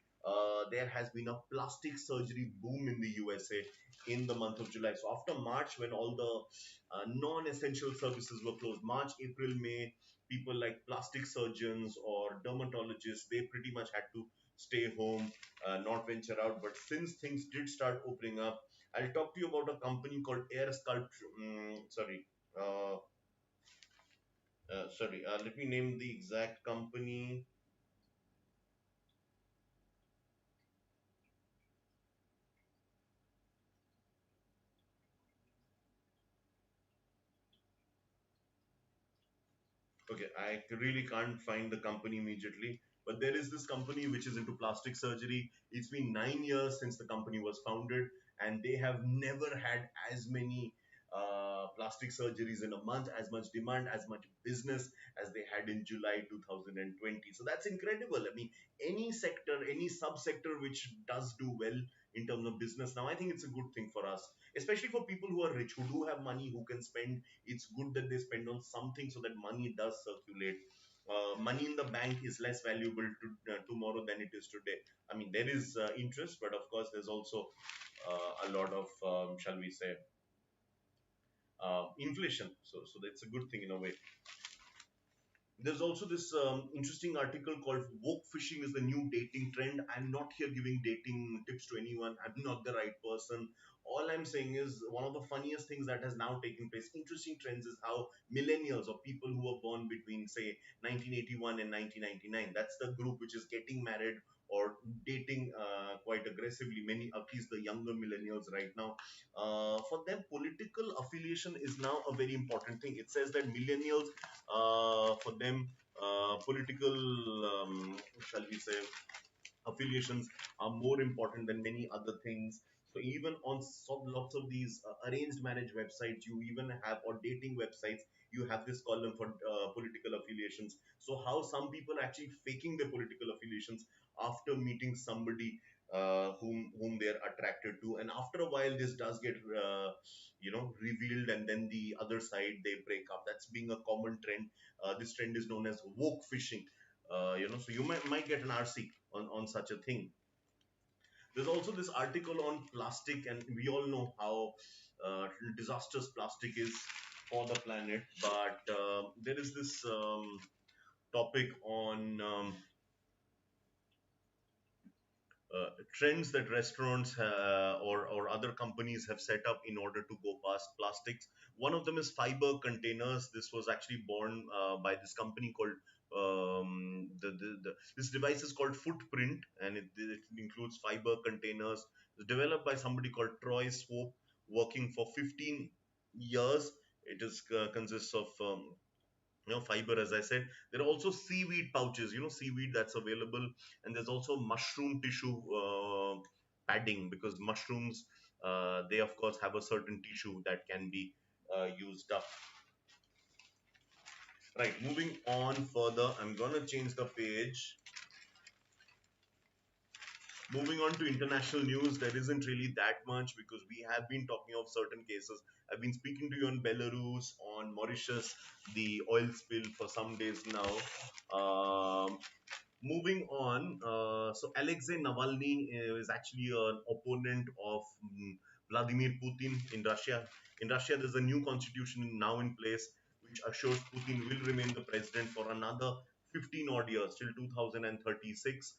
Speaker 1: there has been a plastic surgery boom in the USA in the month of July. So after March, when all the non-essential services were closed, March, April, May, people like plastic surgeons or dermatologists, they pretty much had to stay home, not venture out. But since things did start opening up, I'll talk to you about a company called Air Sculpture. Uh, Let me name the exact company. Okay, I really can't find the company immediately, but there is this company which is into plastic surgery. It's been 9 years since the company was founded, and they have never had as many plastic surgeries in a month, as much demand, as much business as they had in July 2020. So that's incredible. I mean, any sector, any subsector which does do well in terms of business now, I think it's a good thing for us, especially for people who are rich, who do have money, who can spend. It's good that they spend on something so that money does circulate. Money in the bank is less valuable tomorrow than it is today. I mean, there is interest, but of course, there's also a lot of, shall we say, inflation. So that's a good thing in a way. There's also this interesting article called "Woke Fishing is the New Dating Trend." I'm not here giving dating tips to anyone. I'm not the right person. All I'm saying is one of the funniest things that has now taken place, interesting trends, is how millennials or people who were born between, say, 1981 and 1999, that's the group which is getting married or dating quite aggressively. Many, at least the younger millennials right now, for them, political affiliation is now a very important thing. It says that millennials, for them, political, shall we say, affiliations are more important than many other things. So even on lots of these arranged marriage websites, you even have, or dating websites, you have this column for political affiliations. So how some people are actually faking their political affiliations after meeting somebody whom they're attracted to, and after a while this does get revealed, and then the other side they break up. That's being a common trend. This trend is known as woke fishing. So you might get an RC on such a thing. There's also this article on plastic, and we all know how disastrous plastic is for the planet. But there is this topic on trends that restaurants or other companies have set up in order to go past plastics. One of them is fiber containers. This was actually born by this company called this device is called Footprint, and it includes fiber containers. It's developed by somebody called Troy Swope, working for 15 years. It is consists of fiber, as I said. There are also seaweed pouches, seaweed that's available. And there's also mushroom tissue padding, because mushrooms, they of course have a certain tissue that can be used up. Right, moving on further, I'm gonna change the page. Moving on to international news, there isn't really that much, because we have been talking of certain cases. I've been speaking to you on Belarus, on Mauritius, the oil spill for some days now. Moving on, so Alexei Navalny is actually an opponent of Vladimir Putin in Russia. In Russia, there's a new constitution now in place which assures Putin will remain the president for another 15 odd years till 2036.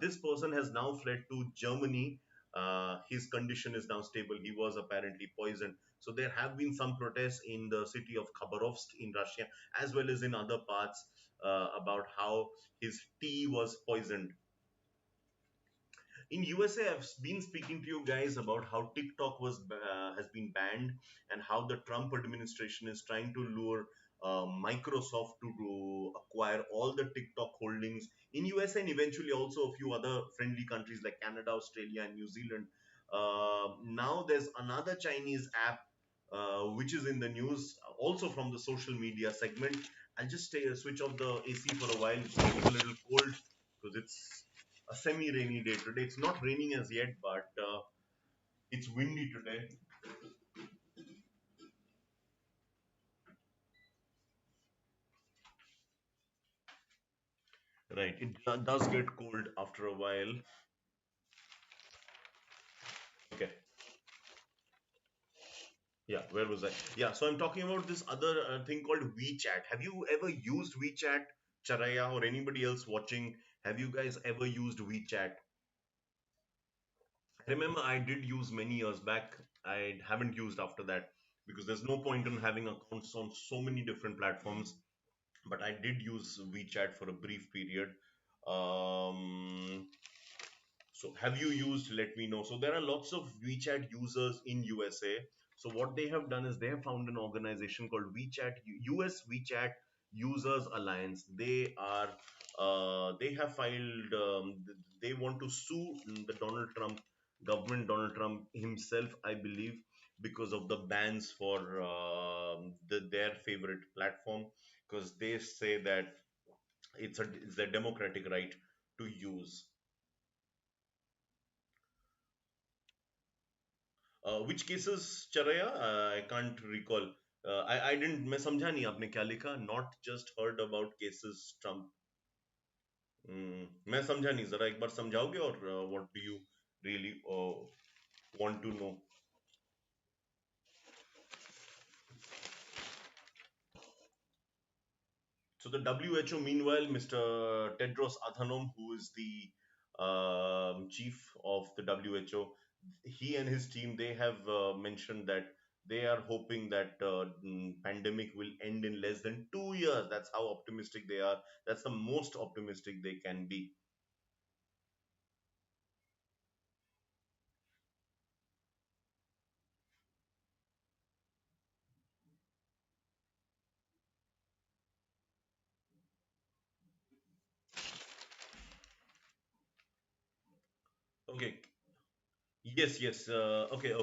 Speaker 1: This person has now fled to Germany. His condition is now stable. He was apparently poisoned. So there have been some protests in the city of Khabarovsk in Russia, as well as in other parts, about how his tea was poisoned. In USA, I've been speaking to you guys about how TikTok has been banned, and how the Trump administration is trying to lure Microsoft to acquire all the TikTok holdings in USA, and eventually also a few other friendly countries like Canada, Australia, and New Zealand. Now there's another Chinese app which is in the news, also from the social media segment. I'll just switch off the AC for a while. It's getting a little cold because it's a semi-rainy day today. It's not raining as yet, but it's windy today. Right, it does get cold after a while. Okay, yeah, where was I? Yeah, so I'm talking about this other thing called WeChat. Have you ever used WeChat, Charaya, or anybody else watching? Have you guys ever used WeChat? I remember I did use many years back. I haven't used after that, because there's no point in having accounts on so many different platforms. But I did use WeChat for a brief period. Um, so have you used? Let me know. So there are lots of WeChat users in USA. So what they have done is they have found an organization called WeChat, US WeChat Users Alliance. They have filed. They want to sue the Donald Trump government, Donald Trump himself, I believe, because of the bans for their favorite platform, because they say that it's a democratic right to use. Which cases, Charaya? I can't recall. I didn't मैं समझा नहीं आपने क्या लिखा. Not just heard about cases Trump. मैं समझा नहीं, जरा एक बार समझाओगे, और what do you really want to know? So the WHO, meanwhile, Mr. Tedros Adhanom, who is the chief of the WHO, he and his team, they have mentioned that they are hoping that pandemic will end in less than 2 years. That's how optimistic they are. That's the most optimistic they can be. Okay. Yes, yes. Okay.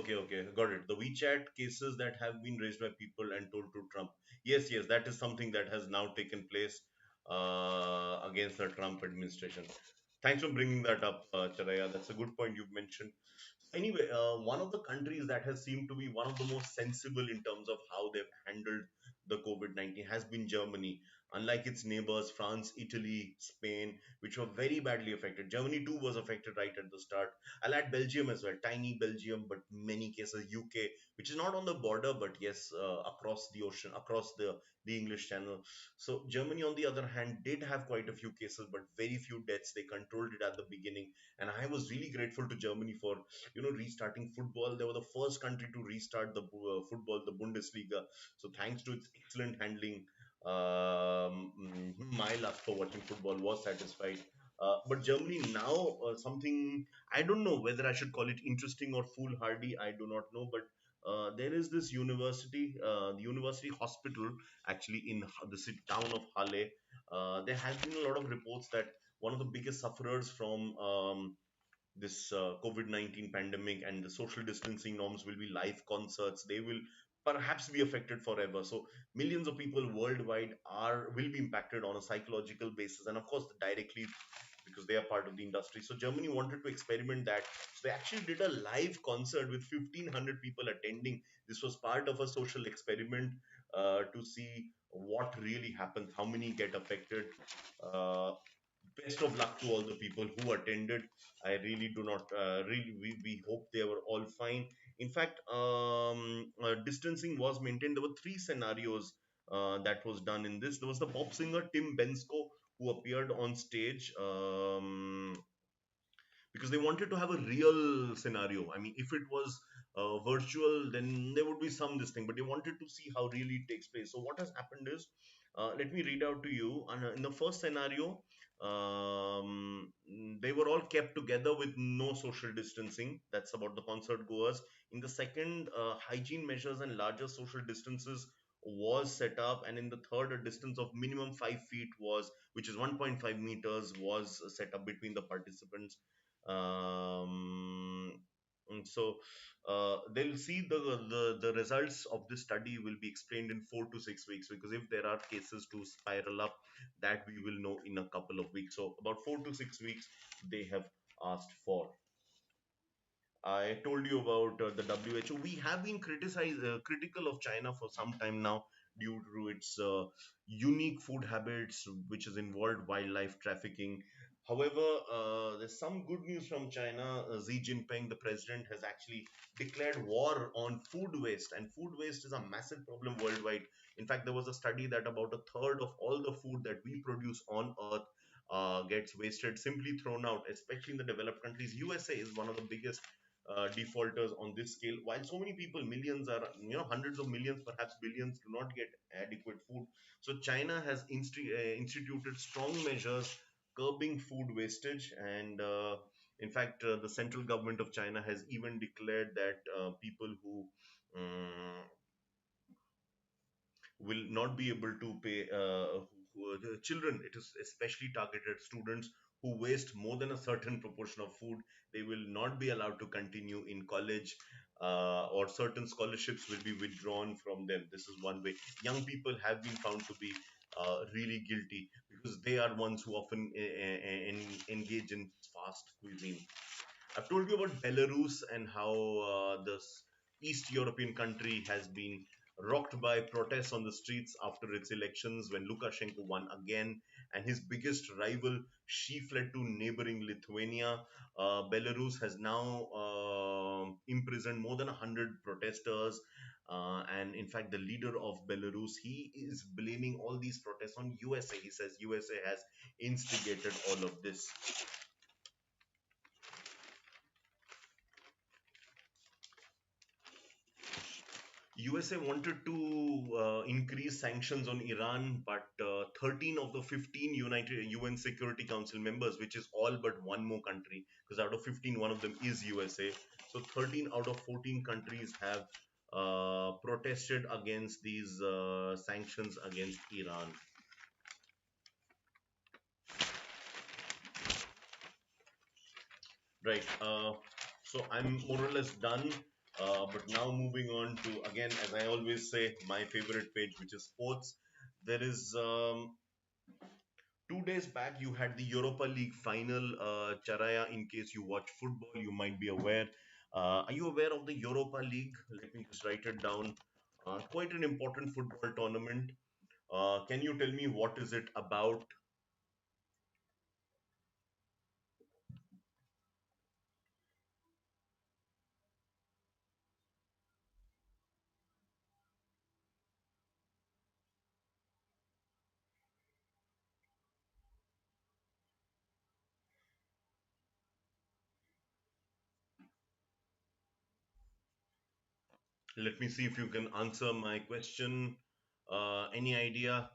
Speaker 1: Got it. The WeChat cases that have been raised by people and told to Trump. Yes, yes. That is something that has now taken place against the Trump administration. Thanks for bringing that up, Charaya. That's a good point you've mentioned. Anyway, one of the countries that has seemed to be one of the most sensible in terms of how they've handled the COVID 19 has been Germany. Unlike its neighbors, France, Italy, Spain, which were very badly affected. Germany too was affected right at the start. I'll add Belgium as well. Tiny Belgium, but many cases. UK, which is not on the border, but yes, across the ocean, across the English Channel. So Germany, on the other hand, did have quite a few cases, but very few deaths. They controlled it at the beginning, and I was really grateful to Germany for restarting football. They were the first country to restart the football, the Bundesliga. So thanks to its excellent handling, my lust for watching football was satisfied. But Germany now, something, I don't know whether I should call it interesting or foolhardy. I do not know, but there is this university, the university hospital, actually in the city town of Halle. There has been a lot of reports that one of the biggest sufferers from this COVID-19 pandemic and the social distancing norms will be live concerts. They will perhaps be affected forever. So millions of people worldwide are will be impacted on a psychological basis, and of course directly because they are part of the industry. So Germany wanted to experiment that. So they actually did a live concert with 1,500 people attending. This was part of a social experiment to see what really happens, how many get affected. Uh, Best of luck to all the people who attended. I really do not really we hope they were all fine. In fact, distancing was maintained. There were three scenarios that was done in this. There was the pop singer Tim Bensko, who appeared on stage, because they wanted to have a real scenario. I mean, if it was virtual, then there would be some this thing, but they wanted to see how really it takes place. So what has happened is, let me read out to you. In the first scenario, they were all kept together with no social distancing. That's about the concert goers. In the second, hygiene measures and larger social distances was set up, and in the third, a distance of minimum 5 feet was, which is 1.5 meters, was set up between the participants. um, and so they'll see the results of this study will be explained in 4 to 6 weeks, because if there are cases to spiral up, that we will know in a couple of weeks. So about 4 to 6 weeks they have asked for. I told you about the WHO. We have been critical of China for some time now due to its unique food habits, which has involved wildlife trafficking. However, there's some good news from China. Xi Jinping, the president, has actually declared war on food waste, and food waste is a massive problem worldwide. In fact, there was a study that about a third of all the food that we produce on Earth gets wasted, simply thrown out, especially in the developed countries. USA is one of the biggest defaulters on this scale. While so many people, millions are, hundreds of millions, perhaps billions, do not get adequate food. So China has instituted strong measures curbing food wastage, and in fact, the central government of China has even declared that people who um, will not be able to pay the children. It is especially targeted students who waste more than a certain proportion of food. They will not be allowed to continue in college, or certain scholarships will be withdrawn from them. This is one way. Young people have been found to be really guilty because they are ones who often engage in fast cuisine. I've told you about Belarus and how this East European country has been rocked by protests on the streets after its elections when Lukashenko won again, and his biggest rival, she fled to neighboring Lithuania. Belarus has now imprisoned more than 100 protesters. And in fact, the leader of Belarus, he is blaming all these protests on USA. He says USA has instigated all of this. USA wanted to increase sanctions on Iran, but 13 of the 15 United UN Security Council members, which is all but one more country, because out of 15, one of them is USA. So 13 out of 14 countries have protested against these sanctions against Iran. Right. So I'm more or less done. But now moving on to, again, as I always say, my favorite page, which is sports. There is 2 days back you had the Europa League final. Charaya, in case you watch football, you might be aware. Are you aware of the Europa League? Let me just write it down. Quite an important football tournament. Can you tell me what is it about? Let me see if you can answer my question. Any idea,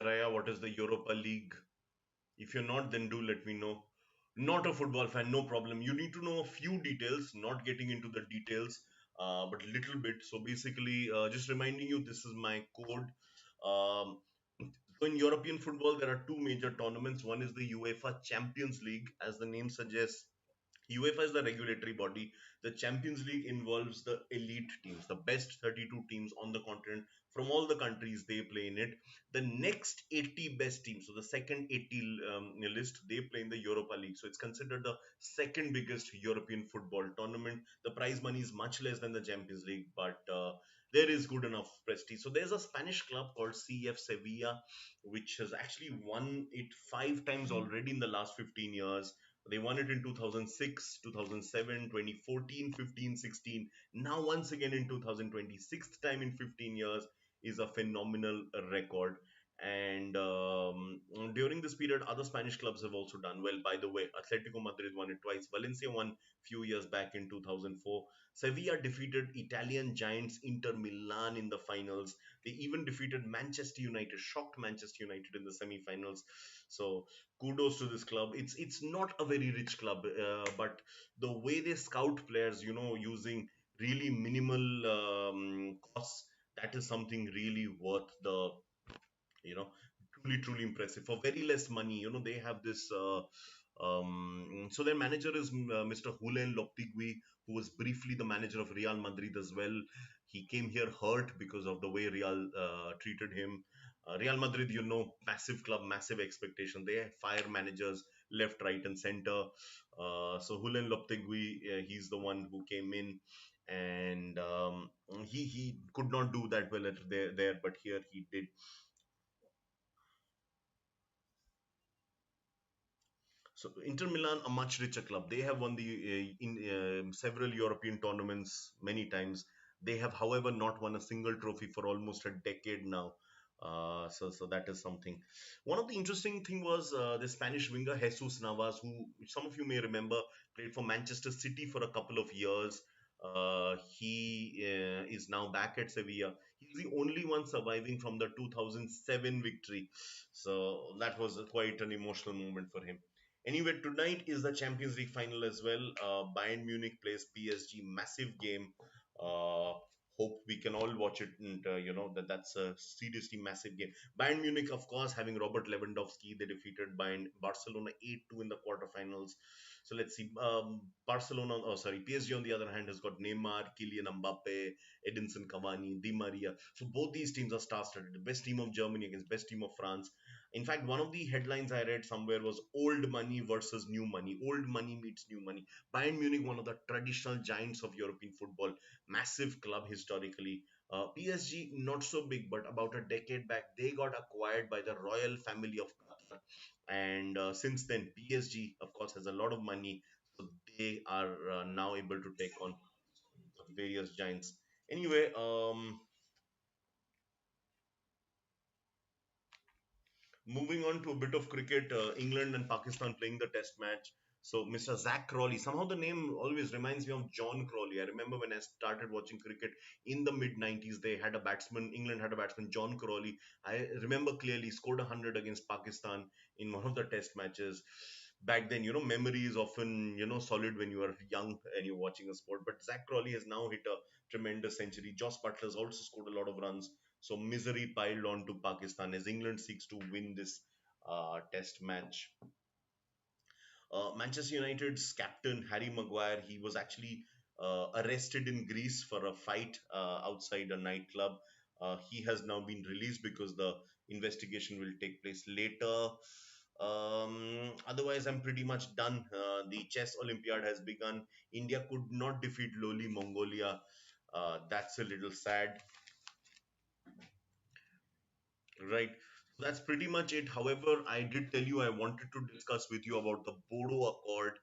Speaker 1: Raya, what is the Europa League? If you're not, then do let me know. Not a football fan, no problem. You need to know a few details, not getting into the details, but little bit. So basically, just reminding you, this is my code. Um, so in European football, there are two major tournaments. One is the UEFA Champions League, as the name suggests. UEFA is the regulatory body. The Champions League involves the elite teams, the best 32 teams on the continent from all the countries they play in it. The next 80 best teams, so the second 80 list, they play in the Europa League. So it's considered the second biggest European football tournament. The prize money is much less than the Champions League, but there is good enough prestige. So there's a Spanish club called CF Sevilla, which has actually won it 5 times already in the last 15 years. They won it in 2006, 2007, 2014, 15, 16. Now, once again in 2020, sixth time in 15 years is a phenomenal record. And during this period, other Spanish clubs have also done well. By the way, Atletico Madrid won it twice. Valencia won few years back in 2004. Sevilla defeated Italian giants Inter Milan in the finals. They even defeated Manchester United, shocked Manchester United in the semi-finals. So kudos to this club. It's not a very rich club, but the way they scout players, using really minimal costs, that is something really worth the you know truly impressive for very less money. They have this. So their manager is Mr. Julen Lopetegui, who was briefly the manager of Real Madrid as well. He came here hurt because of the way Real treated him. Real Madrid, massive club, massive expectation. They fire managers left, right, and center. So Julen Lopetegui, he's the one who came in, and he could not do that well there, but here he did. So Inter Milan, a much richer club. They have won the in several European tournaments many times. They have, however, not won a single trophy for almost a decade now. So that is something. One of the interesting thing was the Spanish winger Jesus Navas, who some of you may remember played for Manchester City for a couple of years. He is now back at Sevilla. He's the only one surviving from the 2007 victory. So that was quite an emotional moment for him. Anyway, tonight is the Champions League final as well. Bayern Munich plays PSG, massive game. Uh, Hope we can all watch it, and that's a seriously massive game. Bayern Munich, of course, having Robert Lewandowski, they defeated Bayern Barcelona 8-2 in the quarterfinals. So let's see. Barcelona, oh sorry, PSG on the other hand has got Neymar, Kylian Mbappe, Edinson Cavani, Di Maria. So both these teams are star-studded. The best team of Germany against best team of France. In fact, one of the headlines I read somewhere was old money versus new money. Old money meets new money. Bayern Munich, one of the traditional giants of European football, massive club historically. PSG, not so big, but about a decade back, they got acquired by the royal family of Qatar. And since then, PSG, of course, has a lot of money. So they are now able to take on various giants. Anyway, moving on to a bit of cricket, England and Pakistan playing the test match. So Mr. Zach Crawley, somehow the name always reminds me of John Crawley. I remember when I started watching cricket in the mid 90s, they had a batsman, England had a batsman, John Crawley. I remember clearly scored 100 against Pakistan in one of the test matches. Back then, memory is often, solid when you are young and you're watching a sport. But Zach Crawley has now hit a tremendous century. Joss Butler's also scored a lot of runs. So misery piled on to Pakistan as England seeks to win this test match. Manchester United's captain Harry Maguire, he was actually arrested in Greece for a fight outside a nightclub. He has now been released because the investigation will take place later. Otherwise, I'm pretty much done. The chess Olympiad has begun. India could not defeat lowly Mongolia. That's a little sad. Right. So that's pretty much it. However, I did tell you I wanted to discuss with you about the Bodo Accord.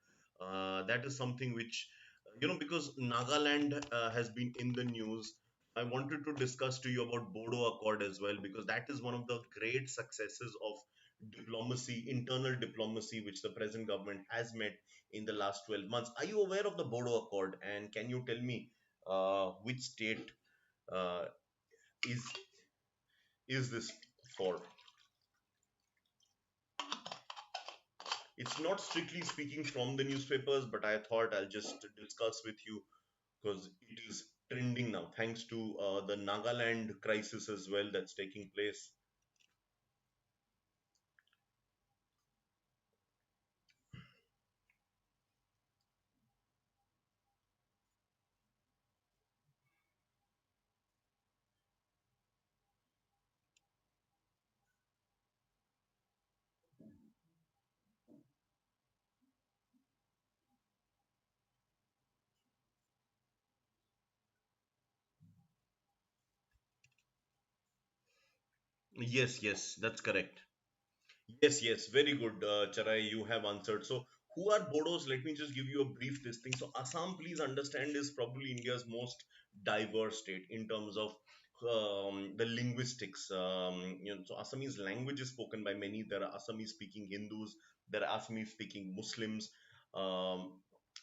Speaker 1: That is something which, because Nagaland has been in the news, I wanted to discuss to you about Bodo Accord as well, because that is one of the great successes of diplomacy, internal diplomacy, which the present government has met in the last 12 months. Are you aware of the Bodo Accord? And can you tell me which state uh, is is this for? It's not strictly speaking from the newspapers, but I thought I'll just discuss with you because it is trending now, thanks to the Nagaland crisis as well that's taking place. Yes, yes, that's correct. Yes, yes, very good, Charai. You have answered. So, who are Bodos? Let me just give you a brief listing. So, Assam, please understand, is probably India's most diverse state in terms of the linguistics. So Assamese language is spoken by many. There are Assamese speaking Hindus. There are Assamese speaking Muslims. Um,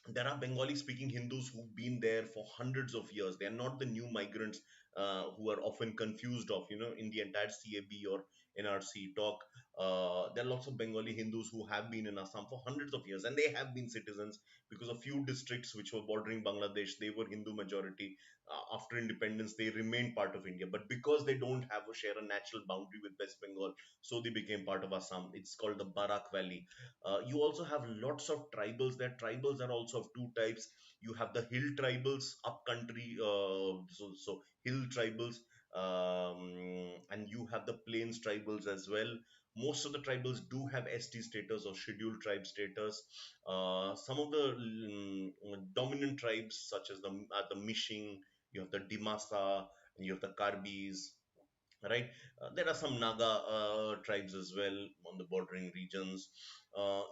Speaker 1: there are Bengali speaking Hindus who've been there for hundreds of years. They are not the new migrants who are often confused of, in the entire CAB or NRC talk. There are lots of Bengali Hindus who have been in Assam for hundreds of years, and they have been citizens because a few districts which were bordering Bangladesh, they were Hindu majority. After independence, they remained part of India, but because they don't have a share a natural boundary with West Bengal, so they became part of Assam. It's called the Barak Valley. You also have lots of tribals. Their tribals are also of two types. You have the hill tribals, upcountry, so hill tribals, and you have the plains tribals as well. Most of the tribals do have ST status or scheduled tribe status. Some of the dominant tribes, such as the Mishing, you have the Dimasa, and you have the Karbis, right? There are some Naga tribes as well on the bordering regions.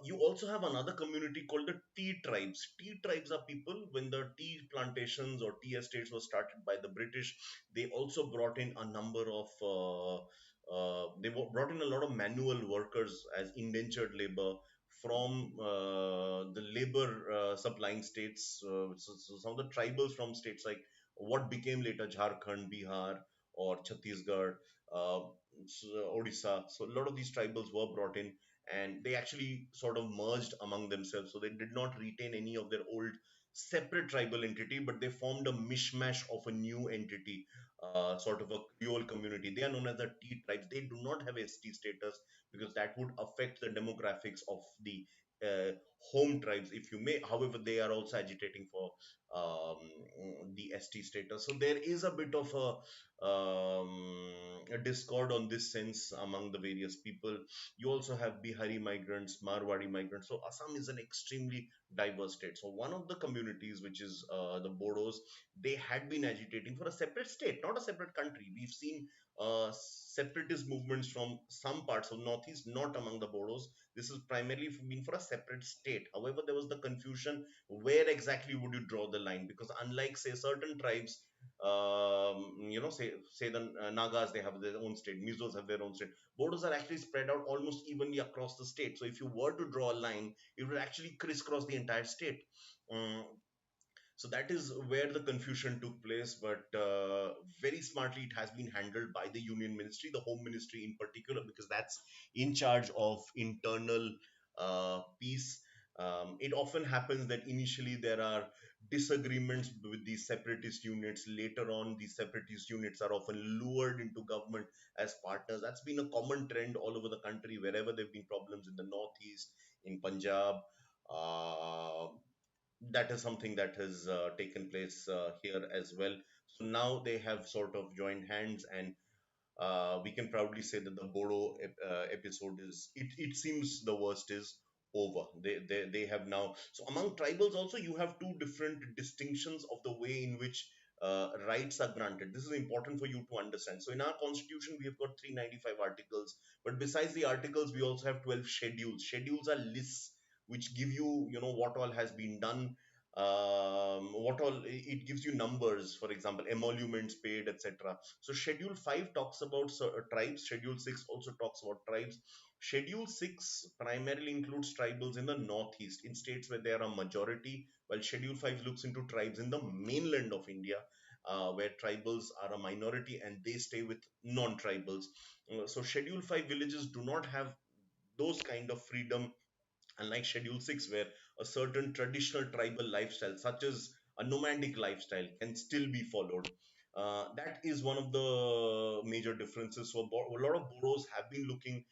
Speaker 1: You also have another community called the tea tribes. Tea tribes are people, when the tea plantations or tea estates were started by the British, they also brought in a number of brought in a lot of manual workers as indentured labor from the labor supplying states. So some of the tribals from states like what became later Jharkhand, Bihar, or Chhattisgarh, uh, Odisha. So a lot of these tribals were brought in, and they actually sort of merged among themselves. So they did not retain any of their old separate tribal entity, but they formed a mishmash of a new entity, sort of a Creole community. They are known as the T tribes. They do not have ST status because that would affect the demographics of the uh, home tribes, if you may. However, they are also agitating for the ST status. So there is a bit of a discord on this sense among the various people. You also have Bihari migrants, Marwadi migrants. So Assam is an extremely diverse state. So one of the communities, which is the Bodos, they had been agitating for a separate state, not a separate country. We've seen separatist movements from some parts of Northeast, not among the Bodos. This is primarily been for a separate state. However, there was the confusion, where exactly would you draw the line? Because unlike, say, certain tribes, say the Nagas, they have their own state. Mizos have their own state. Borders are actually spread out almost evenly across the state. So if you were to draw a line, it would actually crisscross the entire state. Um, so that is where the confusion took place, but very smartly it has been handled by the union ministry, the home ministry in particular, because that's in charge of internal peace. It often happens that initially there are disagreements with these separatist units. Later on, these separatist units are often lured into government as partners. That's been a common trend all over the country, wherever there have been problems in the northeast, in Punjab. Uh, that is something that has taken place here as well. So now they have sort of joined hands, and we can proudly say that the Bodo episode is, it seems the worst is over. They have now, so among tribals also you have two different distinctions of the way in which rights are granted. This is important for you to understand. So in our constitution we have got 395 articles, but besides the articles we also have 12 schedules. Schedules are lists which give you, you know, what all has been done, what all, it gives you numbers, for example emoluments paid, etc. So Schedule 5 talks about tribes. Schedule 6 also talks about tribes. Schedule 6 primarily includes tribals in the northeast, in states where there are a majority, while Schedule 5 looks into tribes in the mainland of India, where tribals are a minority and they stay with non-tribals. So Schedule 5 villages do not have those kind of freedom, unlike Schedule 6, where a certain traditional tribal lifestyle, such as a nomadic lifestyle, can still be followed. That is one of the major differences. So, a lot of Boros have been looking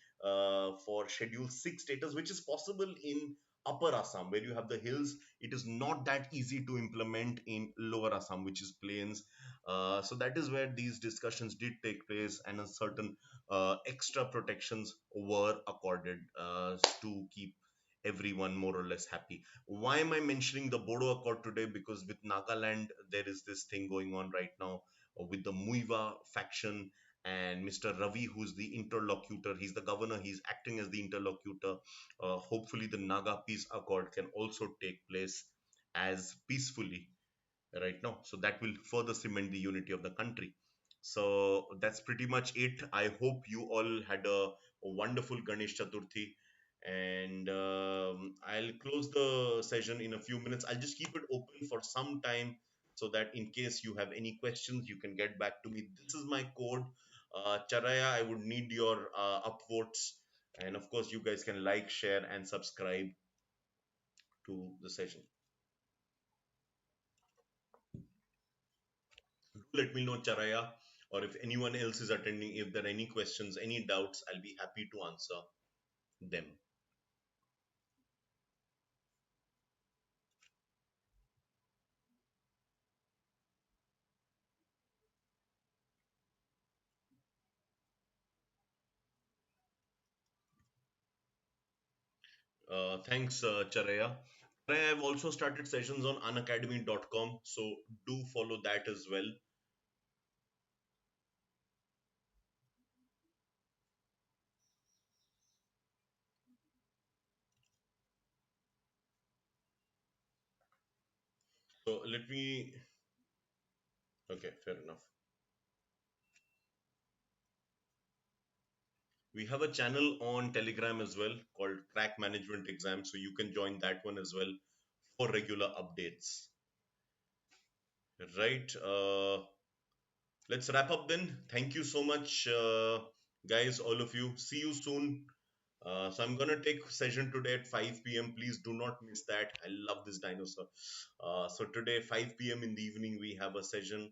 Speaker 1: for Schedule 6 status, which is possible in Upper Assam, where you have the hills. It is not that easy to implement in Lower Assam, which is plains. So, that is where these discussions did take place, and a certain extra protections were accorded to keep everyone more or less happy. Why am I mentioning the Bodo Accord today? Because with Nagaland, there is this thing going on right now with the Muiva faction and Mr. Ravi, who's the interlocutor. He's the governor, he's acting as the interlocutor. Hopefully, the Naga Peace Accord can also take place as peacefully right now. So that will further cement the unity of the country. So that's pretty much it. I hope you all had a wonderful Ganesh Chaturthi. And I'll close the session in a few minutes. I'll just keep it open for some time so that in case you have any questions, you can get back to me. This is my code. Charaya, I would need your upvotes. And of course, you guys can like, share, and subscribe to the session. Let me know, Charaya, or if anyone else is attending, if there are any questions, any doubts, I'll be happy to answer them. Thanks, Charaya. Charaya, I've also started sessions on unacademy.com, so do follow that as well. So let me, okay, fair enough. We have a channel on Telegram as well called Crack Management Exam, so you can join that one as well for regular updates. Right. Let's wrap up then. Thank you so much, guys, all of you. See you soon. So I'm gonna take session today at 5 p.m. Please do not miss that. I love this dinosaur. So today 5 p.m. in the evening we have a session.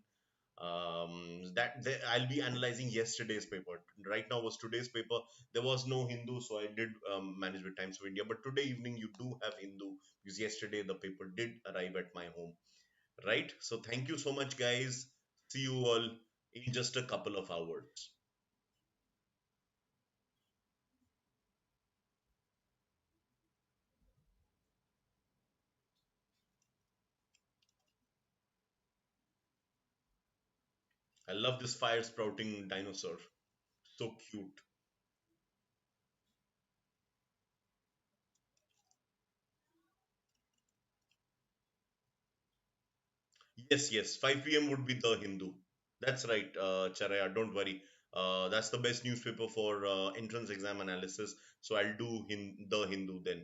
Speaker 1: I'll be analyzing yesterday's paper. Right now was today's paper. There was no Hindu, so I did manage with Times of India. But today evening you do have Hindu because yesterday the paper did arrive at my home. Right. So thank you so much, guys. See you all in just a couple of hours. I love this fire sprouting dinosaur. So cute. Yes, yes. 5 p.m. would be the Hindu. That's right, Charaya. Don't worry. That's the best newspaper for entrance exam analysis. So I'll do the Hindu then,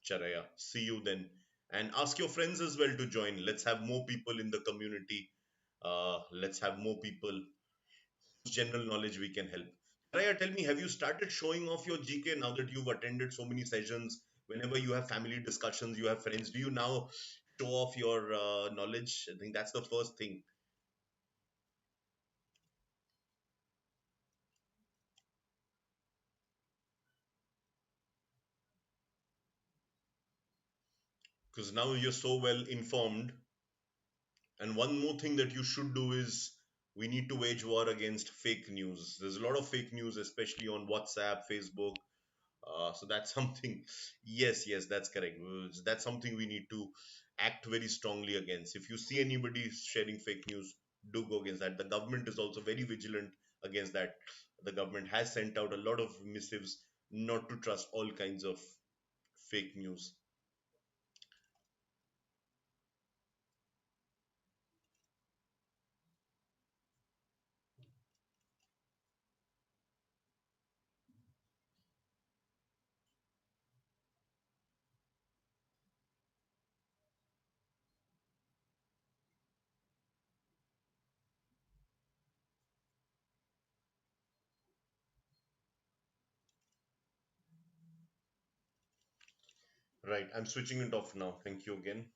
Speaker 1: Charaya. See you then. And ask your friends as well to join. Let's have more people in the community. Let's have more people general knowledge we can help. Raya, tell me, have you started showing off your GK now that you've attended so many sessions? Whenever you have family discussions, you have friends, do you now show off your knowledge? I think that's the first thing. Because now you're so well informed. And one more thing that you should do is we need to wage war against fake news. There's a lot of fake news, especially on WhatsApp, Facebook. So that's something, yes, yes, that's correct. That's something we need to act very strongly against. If you see anybody sharing fake news, do go against that. The government is also very vigilant against that. The government has sent out a lot of missives not to trust all kinds of fake news. Right, I'm switching it off now. Thank you again.